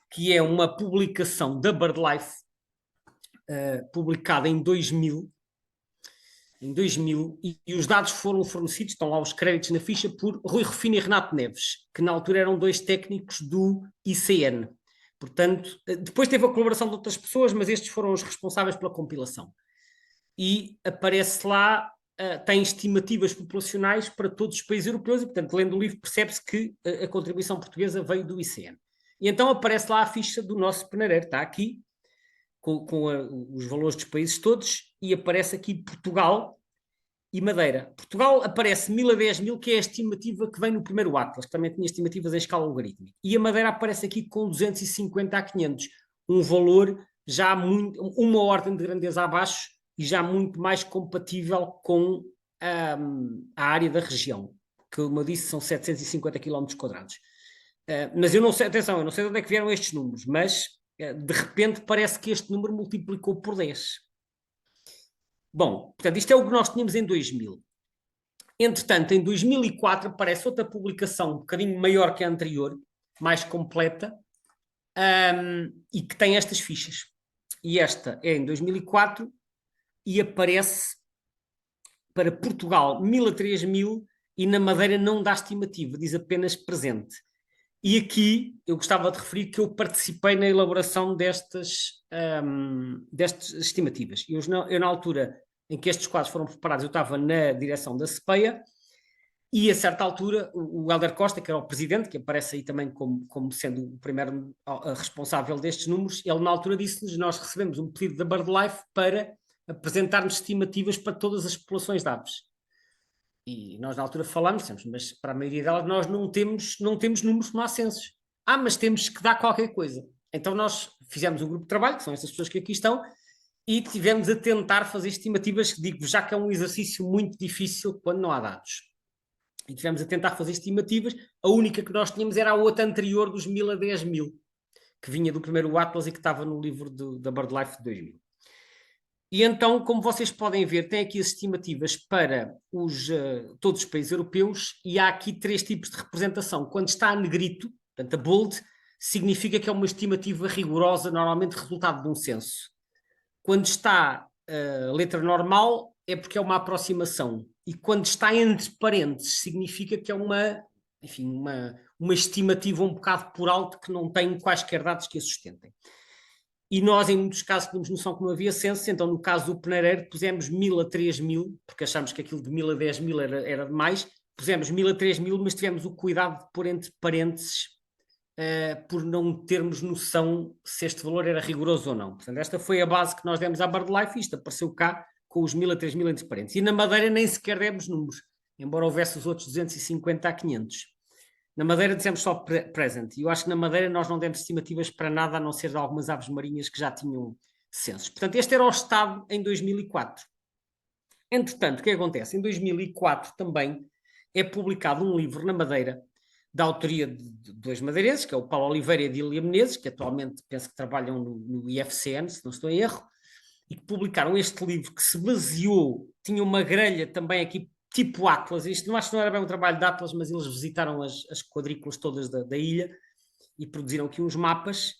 [SPEAKER 1] que é uma publicação da BirdLife, publicada em 2000, e os dados foram fornecidos, estão lá os créditos na ficha, por Rui Rufino e Renato Neves, que na altura eram dois técnicos do ICN. Portanto, depois teve a colaboração de outras pessoas, mas estes foram os responsáveis pela compilação. E aparece lá, tem estimativas populacionais para todos os países europeus, e, portanto, lendo o livro, percebe-se que a contribuição portuguesa veio do ICN. E então aparece lá a ficha do nosso peneireiro, está aqui, com os valores dos países todos, e aparece aqui Portugal e Madeira. Portugal aparece 1.000 a 10.000, que é a estimativa que vem no primeiro Atlas, que também tinha estimativas em escala logarítmica. E a Madeira aparece aqui com 250 a 500, um valor já muito, uma ordem de grandeza abaixo e já muito mais compatível com a área da região, que, como eu disse, são 750 km quadrados. Mas eu não sei, atenção, eu não sei de onde é que vieram estes números, mas de repente parece que este número multiplicou por 10. Bom, portanto, isto é o que nós tínhamos em 2000. Entretanto, em 2004 aparece outra publicação um bocadinho maior que a anterior, mais completa, e que tem estas fichas. E esta é em 2004 e aparece para Portugal 1000 a 3000 e na Madeira não dá estimativa, diz apenas presente. E aqui eu gostava de referir que eu participei na elaboração destas estimativas. Eu, na altura em que estes quadros foram preparados, eu estava na direção da CPEA e, a certa altura, o Hélder Costa, que era o presidente, que aparece aí também como sendo o primeiro responsável destes números, ele na altura disse-nos: nós recebemos um pedido da BirdLife para apresentarmos estimativas para todas as populações de aves. E nós na altura falámos, mas para a maioria delas nós não temos números não há censos. Mas temos que dar qualquer coisa. Então nós fizemos um grupo de trabalho, que são estas pessoas que aqui estão, e tivemos a tentar fazer estimativas, digo já que é um exercício muito difícil quando não há dados. E tivemos a tentar fazer estimativas, a única que nós tínhamos era a outra anterior dos 1000 a 10.000, que vinha do primeiro Atlas e que estava no livro da BirdLife de 2000. E então, como vocês podem ver, tem aqui as estimativas para todos os países europeus e há aqui 3 tipos de representação. Quando está a negrito, portanto a bold, significa que é uma estimativa rigorosa, normalmente resultado de um censo. Quando está a letra normal, é porque é uma aproximação. E quando está entre parênteses, significa que é uma estimativa um bocado por alto que não tem quaisquer dados que a sustentem. E nós, em muitos casos, tínhamos noção que não havia censo, então no caso do peneireiro pusemos 1000 a 3000, porque achámos que aquilo de 1000 a 10.000 era demais, pusemos 1000 a 3000, mas tivemos o cuidado de pôr entre parênteses, por não termos noção se este valor era rigoroso ou não. Portanto, esta foi a base que nós demos à BirdLife e isto apareceu cá com os 1000 a 3000 entre parênteses. E na Madeira nem sequer demos números, embora houvesse os outros 250 a 500. Na Madeira dissemos só present, e eu acho que na Madeira nós não demos estimativas para nada, a não ser de algumas aves marinhas que já tinham censos. Portanto, este era o estado em 2004. Entretanto, o que acontece? Em 2004 também é publicado um livro na Madeira, da autoria de 2 madeirenses, que é o Paulo Oliveira e a Dília Menezes, que atualmente penso que trabalham no IFCN, se não estou em erro, e que publicaram este livro que se baseou, tinha uma grelha também aqui tipo Atlas, isto não acho que não era bem um trabalho de Atlas, mas eles visitaram as quadrículas todas da ilha e produziram aqui uns mapas.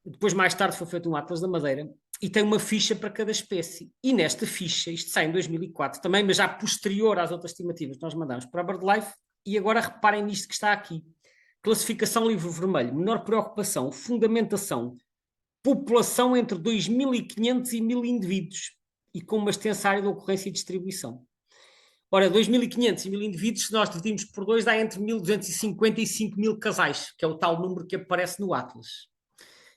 [SPEAKER 1] Depois, mais tarde, foi feito um Atlas da Madeira e tem uma ficha para cada espécie. E nesta ficha, isto sai em 2004 também, mas já posterior às outras estimativas que nós mandamos para a BirdLife, e agora reparem nisto que está aqui. Classificação livro vermelho, menor preocupação, fundamentação, população entre 2.500 e 1.000 indivíduos e com uma extensa área de ocorrência e distribuição. Ora, 2.500 e 1.000 indivíduos, se nós dividimos por 2, dá entre 1.250 e 5.000 casais, que é o tal número que aparece no Atlas.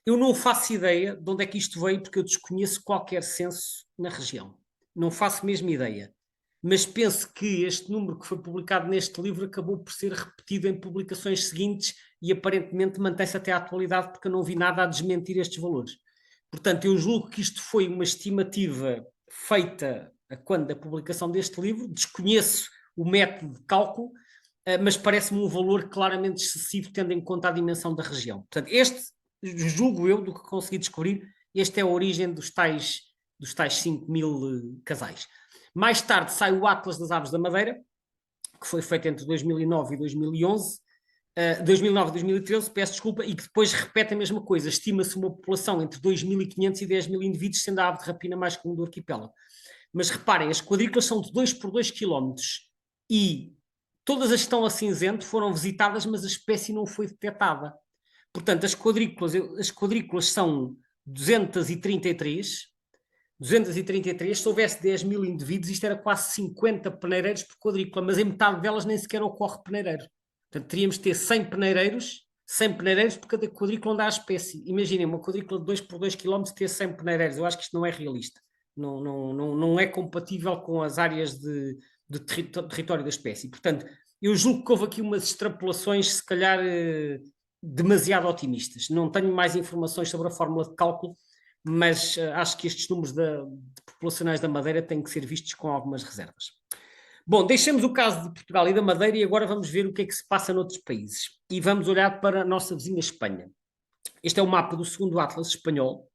[SPEAKER 1] Eu não faço ideia de onde é que isto veio, porque eu desconheço qualquer censo na região. Não faço mesmo ideia. Mas penso que este número que foi publicado neste livro acabou por ser repetido em publicações seguintes e aparentemente mantém-se até à atualidade, porque eu não vi nada a desmentir estes valores. Portanto, eu julgo que isto foi uma estimativa feita a quando da publicação deste livro, desconheço o método de cálculo, mas parece-me um valor claramente excessivo, tendo em conta a dimensão da região. Portanto, este, julgo eu, do que consegui descobrir, esta é a origem dos tais 5.000 casais. Mais tarde sai o Atlas das Aves da Madeira, que foi feito entre 2009 e 2011, 2009 e 2013, peço desculpa, e que depois repete a mesma coisa. Estima-se uma população entre 2.500 e 10.000 indivíduos, sendo a ave de rapina mais comum do arquipélago. Mas reparem, as quadrículas são de 2 por 2 km e todas as que estão a cinzento foram visitadas, mas a espécie não foi detectada. Portanto, as quadrículas são 233, se houvesse 10.000 indivíduos, isto era quase 50 peneireiros por quadrícula, mas em metade delas nem sequer ocorre peneireiro. Portanto, teríamos de ter 100 peneireiros por cada quadrícula onde há a espécie. Imaginem, uma quadrícula de 2 por 2 km ter 100 peneireiros. Eu acho que isto não é realista. Não é compatível com as áreas de território da espécie. Portanto, eu julgo que houve aqui umas extrapolações, se calhar, demasiado otimistas. Não tenho mais informações sobre a fórmula de cálculo, mas acho que estes números populacionais da Madeira têm que ser vistos com algumas reservas. Bom, deixamos o caso de Portugal e da Madeira e agora vamos ver o que é que se passa noutros países. E vamos olhar para a nossa vizinha Espanha. Este é o mapa do segundo Atlas espanhol.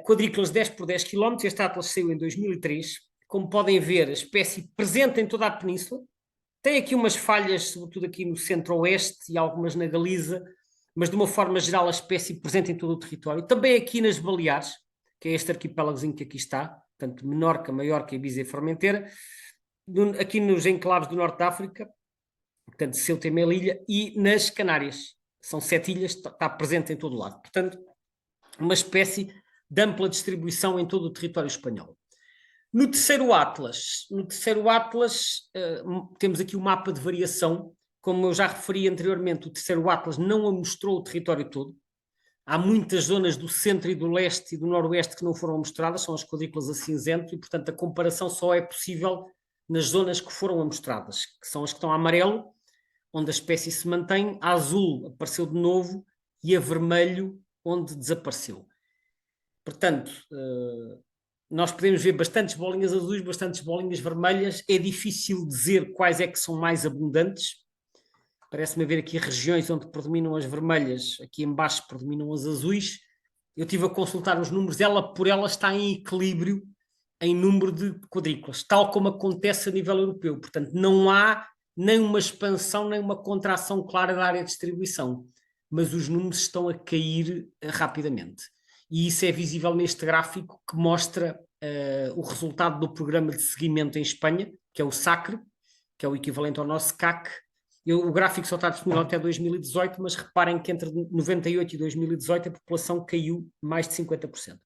[SPEAKER 1] Quadrículas 10 por 10 km, este Atlas saiu em 2003, como podem ver, a espécie presente em toda a península. Tem aqui umas falhas, sobretudo aqui no centro-oeste e algumas na Galiza, mas de uma forma geral a espécie presente em todo o território. Também aqui nas Baleares, que é este arquipélagozinho que aqui está, portanto Menorca, Maiorca, Ibiza e Formentera. Aqui nos enclaves do norte da África, portanto Ceuta e Melilla, e nas Canárias. São 7 ilhas, está presente em todo o lado. Portanto, uma espécie de ampla distribuição em todo o território espanhol. No terceiro Atlas, temos aqui o mapa de variação. Como eu já referi anteriormente, o terceiro Atlas não mostrou o território todo. Há muitas zonas do centro e do leste e do noroeste que não foram mostradas, são as quadrículas a cinzento, e portanto a comparação só é possível nas zonas que foram mostradas, que são as que estão a amarelo, onde a espécie se mantém, a azul apareceu de novo e a vermelho, onde desapareceu. Portanto, nós podemos ver bastantes bolinhas azuis, bastantes bolinhas vermelhas. É difícil dizer quais é que são mais abundantes. Parece-me haver aqui regiões onde predominam as vermelhas, aqui em baixo predominam as azuis. Eu estive a consultar os números, ela por ela está em equilíbrio em número de quadrículas, tal como acontece a nível europeu. Portanto, não há nem uma expansão, nem uma contração clara da área de distribuição, mas os números estão a cair rapidamente. E isso é visível neste gráfico que mostra o resultado do programa de seguimento em Espanha, que é o SACRE, que é o equivalente ao nosso CAC. O gráfico só está disponível até 2018, mas reparem que entre 98 e 2018 a população caiu mais de 50%.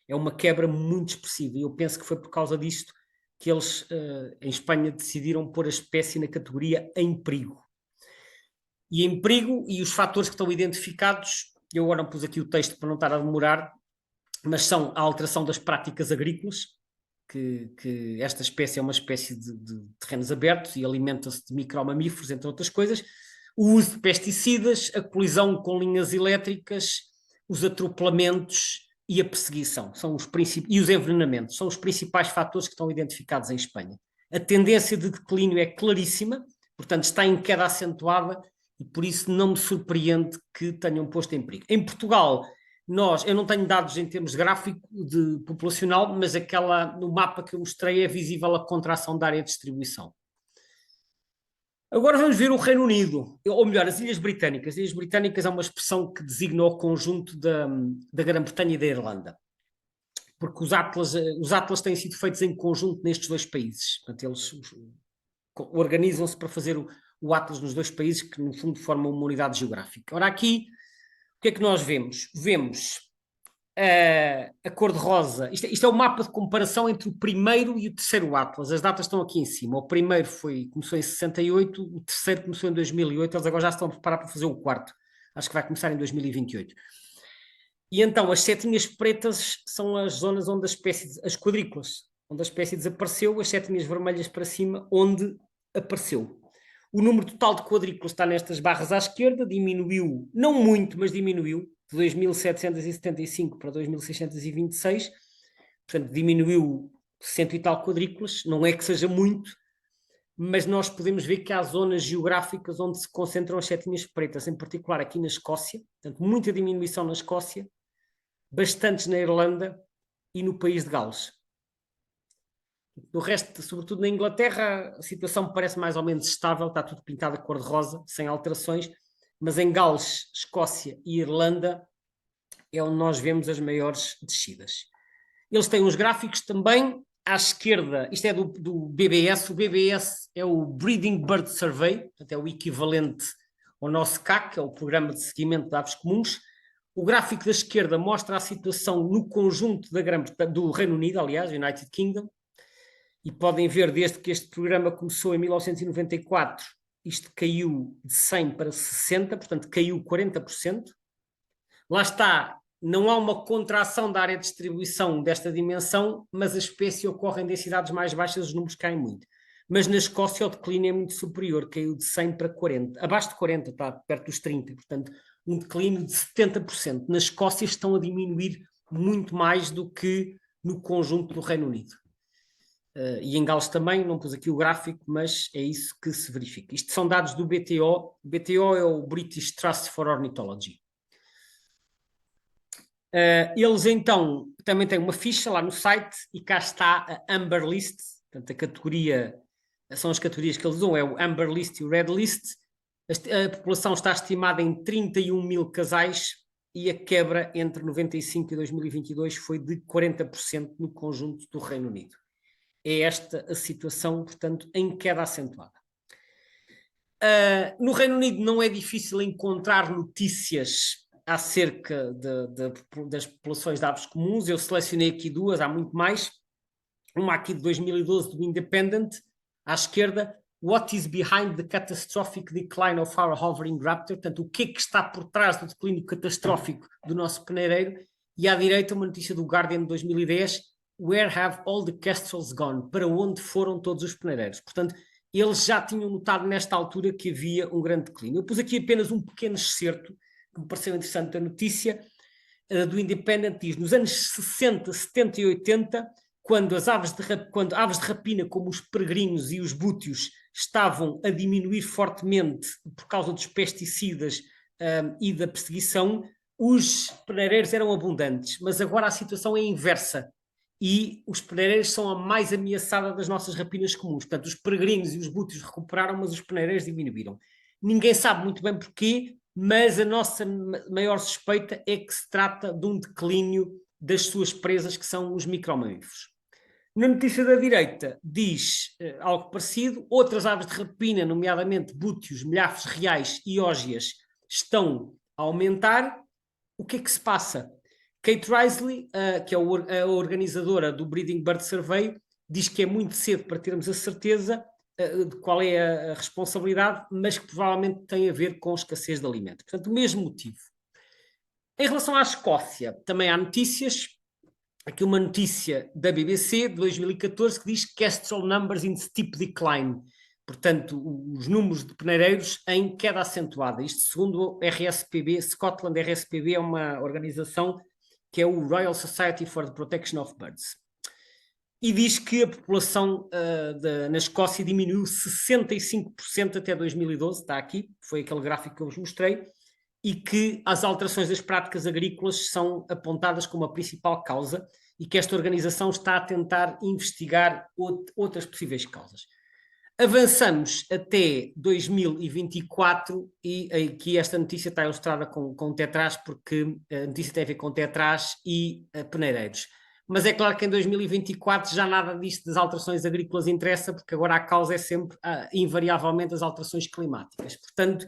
[SPEAKER 1] É uma quebra muito expressiva e eu penso que foi por causa disto que eles, em Espanha, decidiram pôr a espécie na categoria em perigo. E em perigo, e os fatores que estão identificados, eu agora não pus aqui o texto para não estar a demorar, mas são a alteração das práticas agrícolas, que esta espécie é uma espécie de terrenos abertos e alimenta-se de micromamíferos, entre outras coisas, o uso de pesticidas, a colisão com linhas elétricas, os atropelamentos e a perseguição, e os envenenamentos, são os principais fatores que estão identificados em Espanha. A tendência de declínio é claríssima, portanto está em queda acentuada e por isso não me surpreende que tenham posto em perigo. Em Portugal, eu não tenho dados em termos de gráfico de populacional, mas no mapa que eu mostrei é visível a contração da área de distribuição. Agora vamos ver o Reino Unido, ou melhor, as Ilhas Britânicas. As Ilhas Britânicas é uma expressão que designa o conjunto da Grã-Bretanha e da Irlanda, porque os atlas têm sido feitos em conjunto nestes dois países. Portanto, eles organizam-se para fazer o atlas nos dois países, que no fundo formam uma unidade geográfica. Ora, aqui, o que é que nós vemos? Vemos a cor-de-rosa. Isto é o mapa de comparação entre o primeiro e o terceiro Atlas. As datas estão aqui em cima. O primeiro começou em 68, o terceiro começou em 2008. Eles agora já estão a preparar para fazer o quarto. Acho que vai começar em 2028. E então as setinhas pretas são as zonas onde as quadrículas, onde a espécie desapareceu, as setinhas vermelhas para cima, onde apareceu. O número total de quadrículas está nestas barras à esquerda, diminuiu, não muito, mas diminuiu, de 2.775 para 2.626, portanto diminuiu 100 e tal quadrículas, não é que seja muito, mas nós podemos ver que há zonas geográficas onde se concentram as setinhas pretas, em particular aqui na Escócia, portanto muita diminuição na Escócia, bastantes na Irlanda e no país de Gales. No resto, sobretudo na Inglaterra, a situação parece mais ou menos estável, está tudo pintado a cor-de-rosa, sem alterações, mas em Gales, Escócia e Irlanda é onde nós vemos as maiores descidas. Eles têm uns gráficos também, à esquerda, isto é do BBS, o BBS é o Breeding Bird Survey, portanto é o equivalente ao nosso CAC, que é o Programa de Seguimento de Aves Comuns. O gráfico da esquerda mostra a situação no conjunto do Reino Unido, aliás, United Kingdom, e podem ver, desde que este programa começou em 1994, isto caiu de 100 para 60, portanto caiu 40%. Lá está, não há uma contração da área de distribuição desta dimensão, mas a espécie ocorre em densidades mais baixas, os números caem muito. Mas na Escócia o declínio é muito superior, caiu de 100 para 40, abaixo de 40, está perto dos 30, portanto um declínio de 70%. Na Escócia estão a diminuir muito mais do que no conjunto do Reino Unido. E em Gales também, não pus aqui o gráfico, mas é isso que se verifica. Isto são dados do BTO. O BTO é o British Trust for Ornithology. Eles então também têm uma ficha lá no site e cá está a Amber List, Portanto, a categoria, são as categorias que eles dão, é o Amber List e o Red List. A população está estimada em 31 mil casais e a quebra entre 95 e 2022 foi de 40% no conjunto do Reino Unido. É esta a situação, portanto, em queda acentuada. No Reino Unido não é difícil encontrar notícias acerca das populações de aves comuns. Eu selecionei aqui duas, há muito mais. Uma aqui de 2012 do Independent, à esquerda, What is behind the catastrophic decline of our hovering raptor? Portanto, o que é que está por trás do declínio catastrófico do nosso peneireiro? E à direita, uma notícia do Guardian de 2010, Where have all the kestrels gone? Para onde foram todos os peneireiros? Portanto, eles já tinham notado nesta altura que havia um grande declínio. Eu pus aqui apenas um pequeno excerto, que me pareceu interessante a notícia, do Independent, diz, nos anos 60, 70 e 80, quando aves de rapina, como os peregrinos e os bútios, estavam a diminuir fortemente por causa dos pesticidas e da perseguição, os peneireiros eram abundantes, mas agora a situação é inversa e os peneireiros são a mais ameaçada das nossas rapinas comuns. Portanto, os peregrinos e os bútios recuperaram, mas os peneireiros diminuíram. Ninguém sabe muito bem porquê, mas a nossa maior suspeita é que se trata de um declínio das suas presas, que são os micromamíferos. Na notícia da direita diz algo parecido, outras aves de rapina, nomeadamente bútios, milhafos reais e ógias, estão a aumentar. O que é que se passa? Kate Risley, que é a organizadora do Breeding Bird Survey, diz que é muito cedo para termos a certeza de qual é a responsabilidade, mas que provavelmente tem a ver com a escassez de alimento. Portanto, o mesmo motivo. Em relação à Escócia, também há notícias. Aqui uma notícia da BBC de 2014 que diz Kestrel numbers in steep decline. Portanto, os números de peneireiros em queda acentuada. Isto segundo o RSPB, Scotland RSPB é uma organização que é o Royal Society for the Protection of Birds. E diz que a população na Escócia diminuiu 65% até 2012, está aqui, foi aquele gráfico que eu vos mostrei, e que as alterações das práticas agrícolas são apontadas como a principal causa e que esta organização está a tentar investigar outras possíveis causas. Avançamos até 2024 e aqui esta notícia está ilustrada com tetrás, porque a notícia tem a ver com tetrás e peneireiros. Mas é claro que em 2024 já nada disto das alterações agrícolas interessa, porque agora a causa é sempre, invariavelmente, as alterações climáticas. Portanto,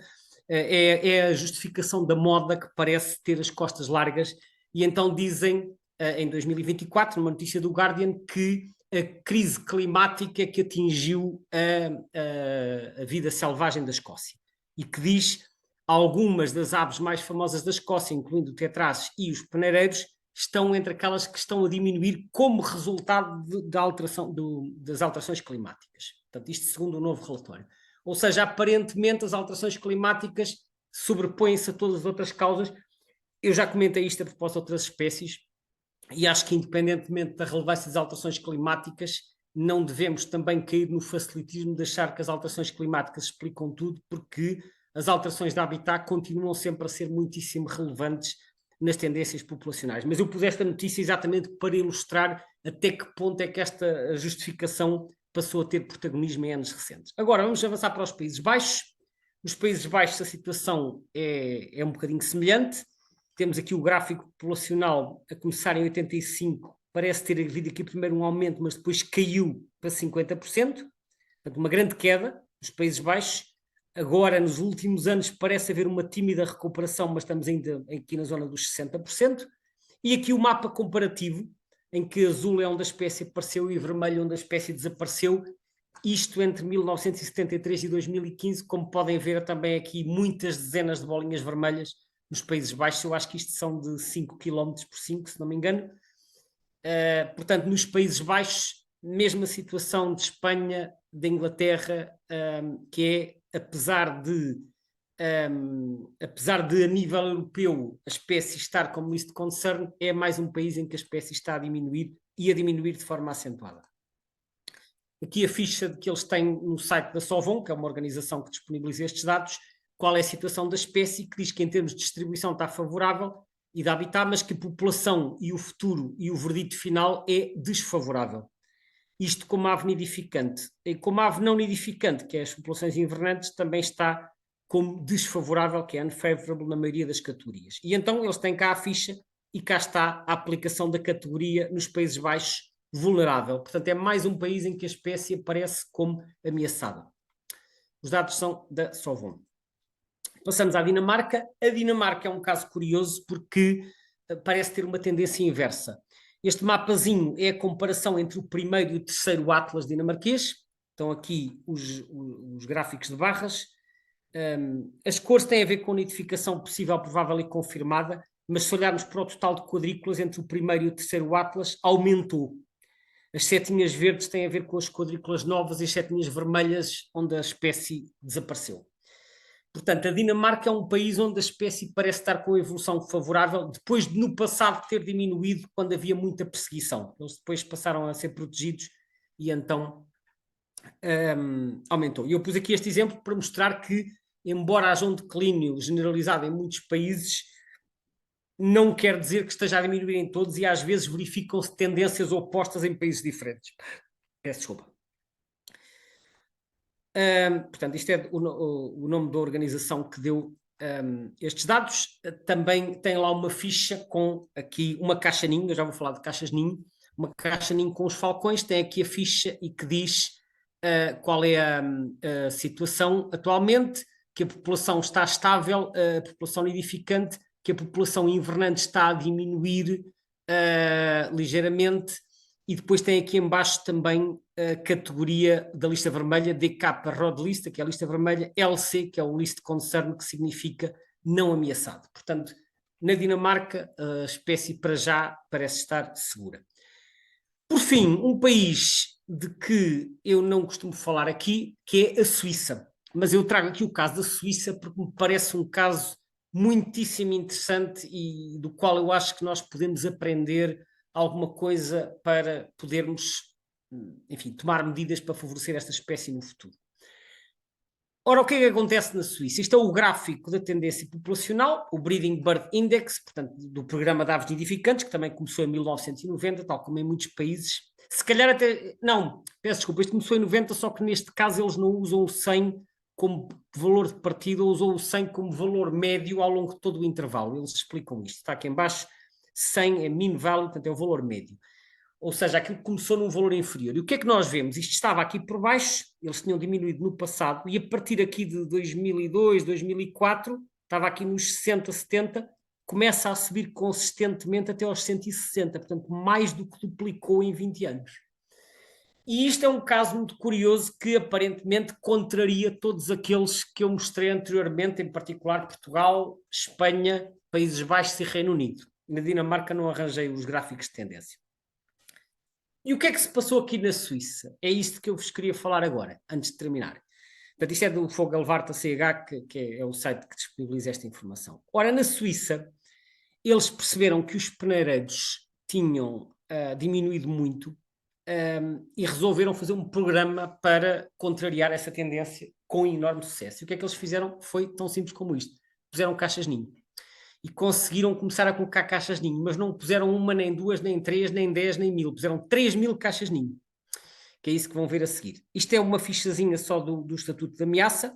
[SPEAKER 1] é a justificação da moda que parece ter as costas largas, e então dizem, em 2024, numa notícia do Guardian, que a crise climática que atingiu a vida selvagem da Escócia, e que diz algumas das aves mais famosas da Escócia, incluindo o tetrás e os peneireiros, estão entre aquelas que estão a diminuir como resultado das alterações climáticas. Portanto, isto segundo o novo relatório. Ou seja, aparentemente as alterações climáticas sobrepõem-se a todas as outras causas. Eu já comentei isto a propósito de outras espécies e acho que, independentemente da relevância das alterações climáticas, não devemos também cair no facilitismo de achar que as alterações climáticas explicam tudo, porque as alterações de habitat continuam sempre a ser muitíssimo relevantes nas tendências populacionais. Mas eu pus esta notícia exatamente para ilustrar até que ponto é que esta justificação passou a ter protagonismo em anos recentes. Agora, vamos avançar para os Países Baixos. Nos Países Baixos a situação é um bocadinho semelhante. Temos aqui o gráfico populacional a começar em 85, parece ter havido aqui primeiro um aumento, mas depois caiu para 50%, portanto uma grande queda nos Países Baixos. Agora, nos últimos anos, parece haver uma tímida recuperação, mas estamos ainda aqui na zona dos 60%. E aqui o mapa comparativo, em que azul é onde a espécie apareceu e vermelho onde a espécie desapareceu, isto entre 1973 e 2015, como podem ver também aqui muitas dezenas de bolinhas vermelhas nos Países Baixos. Eu acho que isto são de 5 km por 5, se não me engano. Portanto, nos Países Baixos, mesma situação de Espanha, de Inglaterra, que é, apesar de a nível europeu a espécie estar como list concern, é mais um país em que a espécie está a diminuir e a diminuir de forma acentuada. Aqui a ficha que eles têm no site da Sovon, que é uma organização que disponibiliza estes dados, qual é a situação da espécie, que diz que em termos de distribuição está favorável e de habitat, mas que a população e o futuro e o verdito final é desfavorável. isto como ave nidificante. E como ave não nidificante, que é as populações invernantes, também está como desfavorável, que é unfavorable na maioria das categorias. E então eles têm cá a ficha e cá está a aplicação da categoria nos Países Baixos vulnerável. Portanto, é mais um país em que a espécie aparece como ameaçada. Os dados são da Sovon. Passamos à Dinamarca. A Dinamarca é um caso curioso porque parece ter uma tendência inversa. Este mapazinho é a comparação entre o primeiro e o terceiro atlas dinamarquês. Estão aqui os gráficos de barras. As cores têm a ver com a nidificação possível, provável e confirmada, mas se olharmos para o total de quadrículas entre o primeiro e o terceiro atlas, aumentou. As setinhas verdes têm a ver com as quadrículas novas e as setinhas vermelhas onde a espécie desapareceu. Portanto, a Dinamarca é um país onde a espécie parece estar com evolução favorável, depois de no passado ter diminuído quando havia muita perseguição. Eles depois passaram a ser protegidos e então aumentou. E eu pus aqui este exemplo para mostrar que, embora haja um declínio generalizado em muitos países, não quer dizer que esteja a diminuir em todos e às vezes verificam-se tendências opostas em países diferentes. Peço desculpa. Portanto, isto é o nome da organização que deu estes dados. Também tem lá uma ficha com aqui uma caixa ninho, eu já vou falar de caixas ninho, uma caixa ninho com os falcões, tem aqui a ficha e que diz qual é a situação atualmente, que a população está estável, a população nidificante, que a população invernante está a diminuir ligeiramente, e depois tem aqui embaixo também a categoria da lista vermelha, DK Red List, que é a lista vermelha, LC, que é o List Concern, que significa não ameaçado. Portanto, na Dinamarca, a espécie para já parece estar segura. Por fim, um país de que eu não costumo falar aqui, que é a Suíça. Mas eu trago aqui o caso da Suíça porque me parece um caso muitíssimo interessante e do qual eu acho que nós podemos aprender alguma coisa para podermos, enfim, tomar medidas para favorecer esta espécie no futuro. Ora, o que é que acontece na Suíça? Isto é o gráfico da tendência populacional, o Breeding Bird Index, portanto, do programa de aves nidificantes, que também começou em 1990, tal como em muitos países. Se calhar até... Não, peço desculpa, isto começou em 90, só que neste caso eles não usam o 100 como valor de partida, usam o 100 como valor médio ao longo de todo o intervalo. Eles explicam isto. Está aqui em baixo, 100 é mean value, portanto é o valor médio. Ou seja, aquilo que começou num valor inferior. E o que é que nós vemos? Isto estava aqui por baixo, eles tinham diminuído no passado, e a partir aqui de 2002, 2004, estava aqui nos 60, 70, começa a subir consistentemente até aos 160, portanto, mais do que duplicou em 20 anos. E isto é um caso muito curioso que aparentemente contraria todos aqueles que eu mostrei anteriormente, em particular Portugal, Espanha, Países Baixos e Reino Unido. Na Dinamarca não arranjei os gráficos de tendência. E o que é que se passou aqui na Suíça? É isto que eu vos queria falar agora, antes de terminar. Portanto, isto é do Fogelwarta CH, que é o site que disponibiliza esta informação. Ora, na Suíça, eles perceberam que os peneireiros tinham diminuído muito e resolveram fazer um programa para contrariar essa tendência com enorme sucesso. E o que é que eles fizeram? Foi tão simples como isto. Puseram caixas ninho. E conseguiram começar a colocar caixas ninho, mas não puseram uma, nem duas, nem três, nem 10, nem 1000. Puseram 3000 caixas ninho, que é isso que vão ver a seguir. Isto é uma fichazinha só do Estatuto de Ameaça,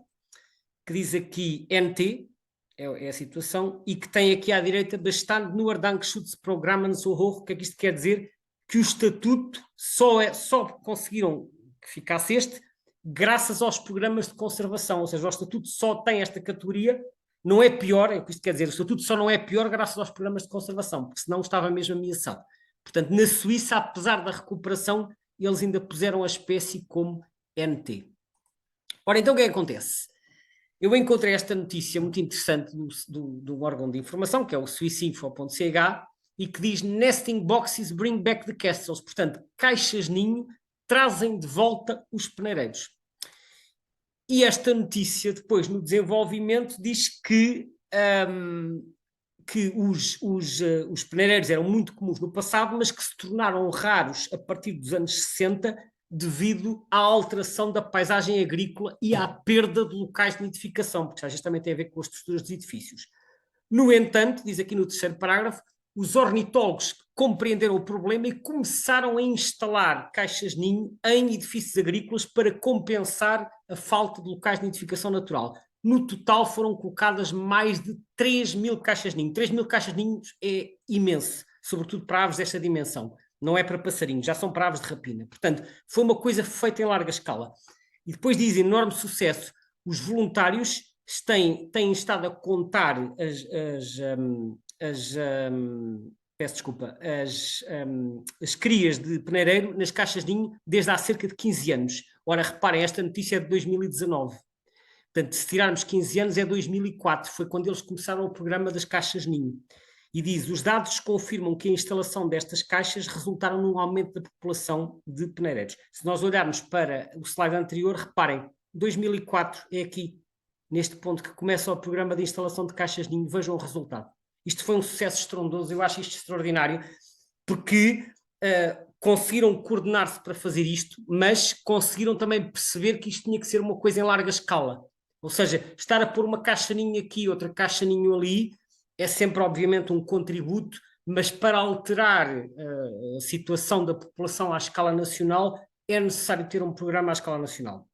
[SPEAKER 1] que diz aqui NT, é a situação, e que tem aqui à direita Bestand nur Dankschutzprogrammen so hoch. O que é que isto quer dizer? Que o Estatuto só conseguiram que ficasse este graças aos programas de conservação, ou seja, o Estatuto só tem esta categoria. Não é pior, é o que isto quer dizer, o Estatuto só não é pior graças aos programas de conservação, porque senão estava mesmo ameaçado. Portanto, na Suíça, apesar da recuperação, eles ainda puseram a espécie como NT. Ora, então o que é que acontece? Eu encontrei esta notícia muito interessante do órgão de informação, que é o swissinfo.ch, e que diz Nesting boxes bring back the castles. Portanto, caixas ninho trazem de volta os peneireiros. E esta notícia, depois, no desenvolvimento, diz que os peneireiros eram muito comuns no passado, mas que se tornaram raros a partir dos anos 60 devido à alteração da paisagem agrícola e à perda de locais de nidificação, porque às vezes também tem a ver com as estruturas dos edifícios. No entanto, diz aqui no terceiro parágrafo, os ornitólogos compreenderam o problema e começaram a instalar caixas-ninho em edifícios agrícolas para compensar a falta de locais de nidificação natural. No total foram colocadas mais de 3.000 caixas-ninho. 3.000 caixas-ninhos é imenso, sobretudo para aves desta dimensão. Não é para passarinhos, já são para aves de rapina. Portanto, foi uma coisa feita em larga escala. E depois dizem, enorme sucesso, os voluntários têm estado a contar peço desculpa, as crias de peneireiro nas caixas de ninho desde há cerca de 15 anos. Ora, reparem, esta notícia é de 2019. Portanto, se tirarmos 15 anos, é 2004. Foi quando eles começaram o programa das caixas de ninho. E diz, os dados confirmam que a instalação destas caixas resultaram num aumento da população de peneireiros. Se nós olharmos para o slide anterior, reparem, 2004 é aqui, neste ponto que começa o programa de instalação de caixas de ninho, vejam o resultado. Isto foi um sucesso estrondoso, eu acho isto extraordinário, porque conseguiram coordenar-se para fazer isto, mas conseguiram também perceber que isto tinha que ser uma coisa em larga escala. Ou seja, estar a pôr uma caixa-ninho aqui, outra caixa-ninho ali, é sempre, obviamente, um contributo, mas para alterar a situação da população à escala nacional, é necessário ter um programa à escala nacional.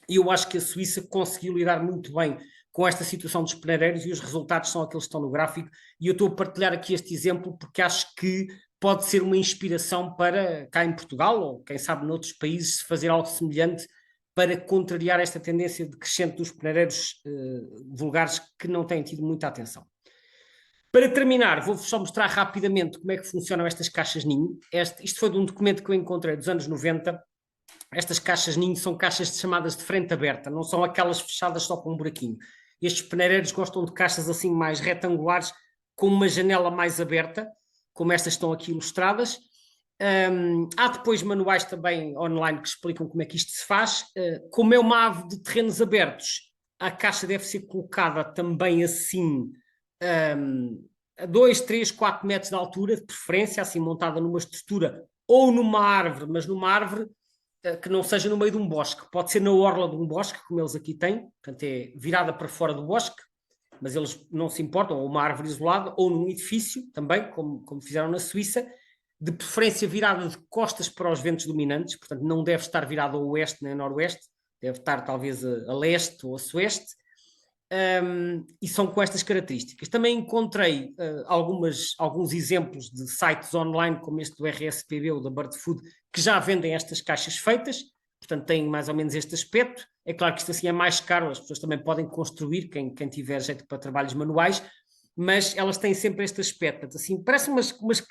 [SPEAKER 1] E eu acho que a Suíça conseguiu lidar muito bem com esta situação dos peneireiros e os resultados são aqueles que estão no gráfico. E eu estou a partilhar aqui este exemplo porque acho que pode ser uma inspiração para cá em Portugal ou quem sabe noutros países fazer algo semelhante para contrariar esta tendência de crescente dos peneireiros vulgares que não têm tido muita atenção. Para terminar, vou-vos só mostrar rapidamente como é que funcionam estas caixas-ninho. Isto foi de um documento que eu encontrei dos anos 90. Estas caixas-ninho são caixas chamadas de frente aberta, não são aquelas fechadas só com um buraquinho. Estes peneireiros gostam de caixas assim mais retangulares, com uma janela mais aberta, como estas estão aqui ilustradas. Há depois manuais também online que explicam como é que isto se faz. Como é uma ave de terrenos abertos, a caixa deve ser colocada também assim a 2, 3, 4 metros de altura, de preferência, assim montada numa estrutura ou numa árvore, mas numa árvore que não seja no meio de um bosque. Pode ser na orla de um bosque, como eles aqui têm, portanto é virada para fora do bosque, mas eles não se importam, ou uma árvore isolada, ou num edifício também, como fizeram na Suíça, de preferência virada de costas para os ventos dominantes, portanto não deve estar virada a oeste nem a noroeste, deve estar talvez a leste ou a sueste, e são com estas características. Também encontrei alguns exemplos de sites online, como este do RSPB ou da Bird Food, que já vendem estas caixas feitas, portanto têm mais ou menos este aspecto. É claro que isto assim é mais caro, as pessoas também podem construir, quem tiver jeito para trabalhos manuais, mas elas têm sempre este aspecto, assim, parecem umas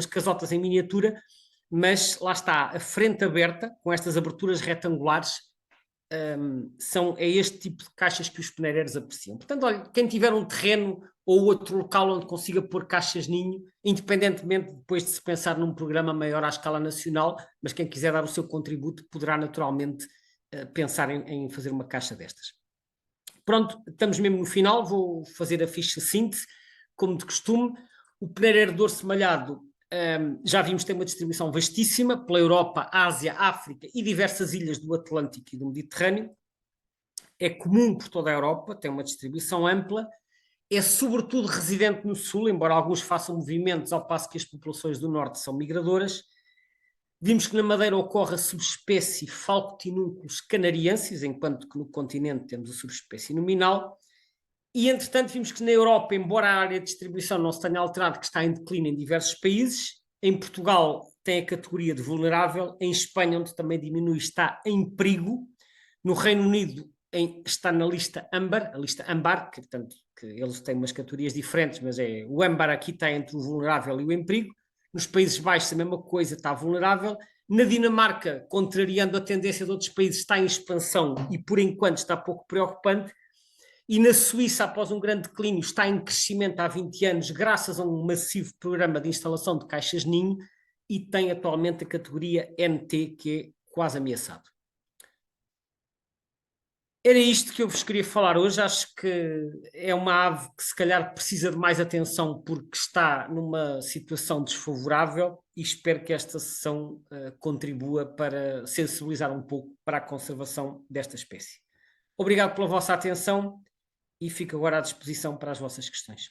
[SPEAKER 1] casotas em miniatura, mas lá está, a frente aberta, com estas aberturas retangulares, é este tipo de caixas que os peneireiros apreciam. Portanto, olha, quem tiver um terreno ou outro local onde consiga pôr caixas-ninho, independentemente depois de se pensar num programa maior à escala nacional, mas quem quiser dar o seu contributo poderá naturalmente pensar em fazer uma caixa destas. Pronto, estamos mesmo no final, vou fazer a ficha síntese, como de costume. O peneireiro de dorso malhado, já vimos que tem uma distribuição vastíssima pela Europa, Ásia, África e diversas ilhas do Atlântico e do Mediterrâneo. É comum por toda a Europa, tem uma distribuição ampla, é sobretudo residente no sul, embora alguns façam movimentos ao passo que as populações do norte são migradoras. Vimos que na Madeira ocorre a subespécie Falcotinúnculos canariensis, enquanto que no continente temos a subespécie nominal. E, entretanto, vimos que na Europa, embora a área de distribuição não se tenha alterado, que está em declínio em diversos países, em Portugal tem a categoria de vulnerável, em Espanha, onde também diminui, está em perigo, no Reino Unido está na lista âmbar, a lista âmbar, que, portanto, que eles têm umas categorias diferentes, mas o âmbar aqui está entre o vulnerável e o em perigo. Nos Países Baixos a mesma coisa, está vulnerável. Na Dinamarca, contrariando a tendência de outros países, está em expansão e por enquanto está pouco preocupante. E na Suíça, após um grande declínio, está em crescimento há 20 anos, graças a um massivo programa de instalação de caixas-ninho e tem atualmente a categoria NT, que é quase ameaçado. Era isto que eu vos queria falar hoje. Acho que é uma ave que se calhar precisa de mais atenção porque está numa situação desfavorável e espero que esta sessão contribua para sensibilizar um pouco para a conservação desta espécie. Obrigado pela vossa atenção e fico agora à disposição para as vossas questões.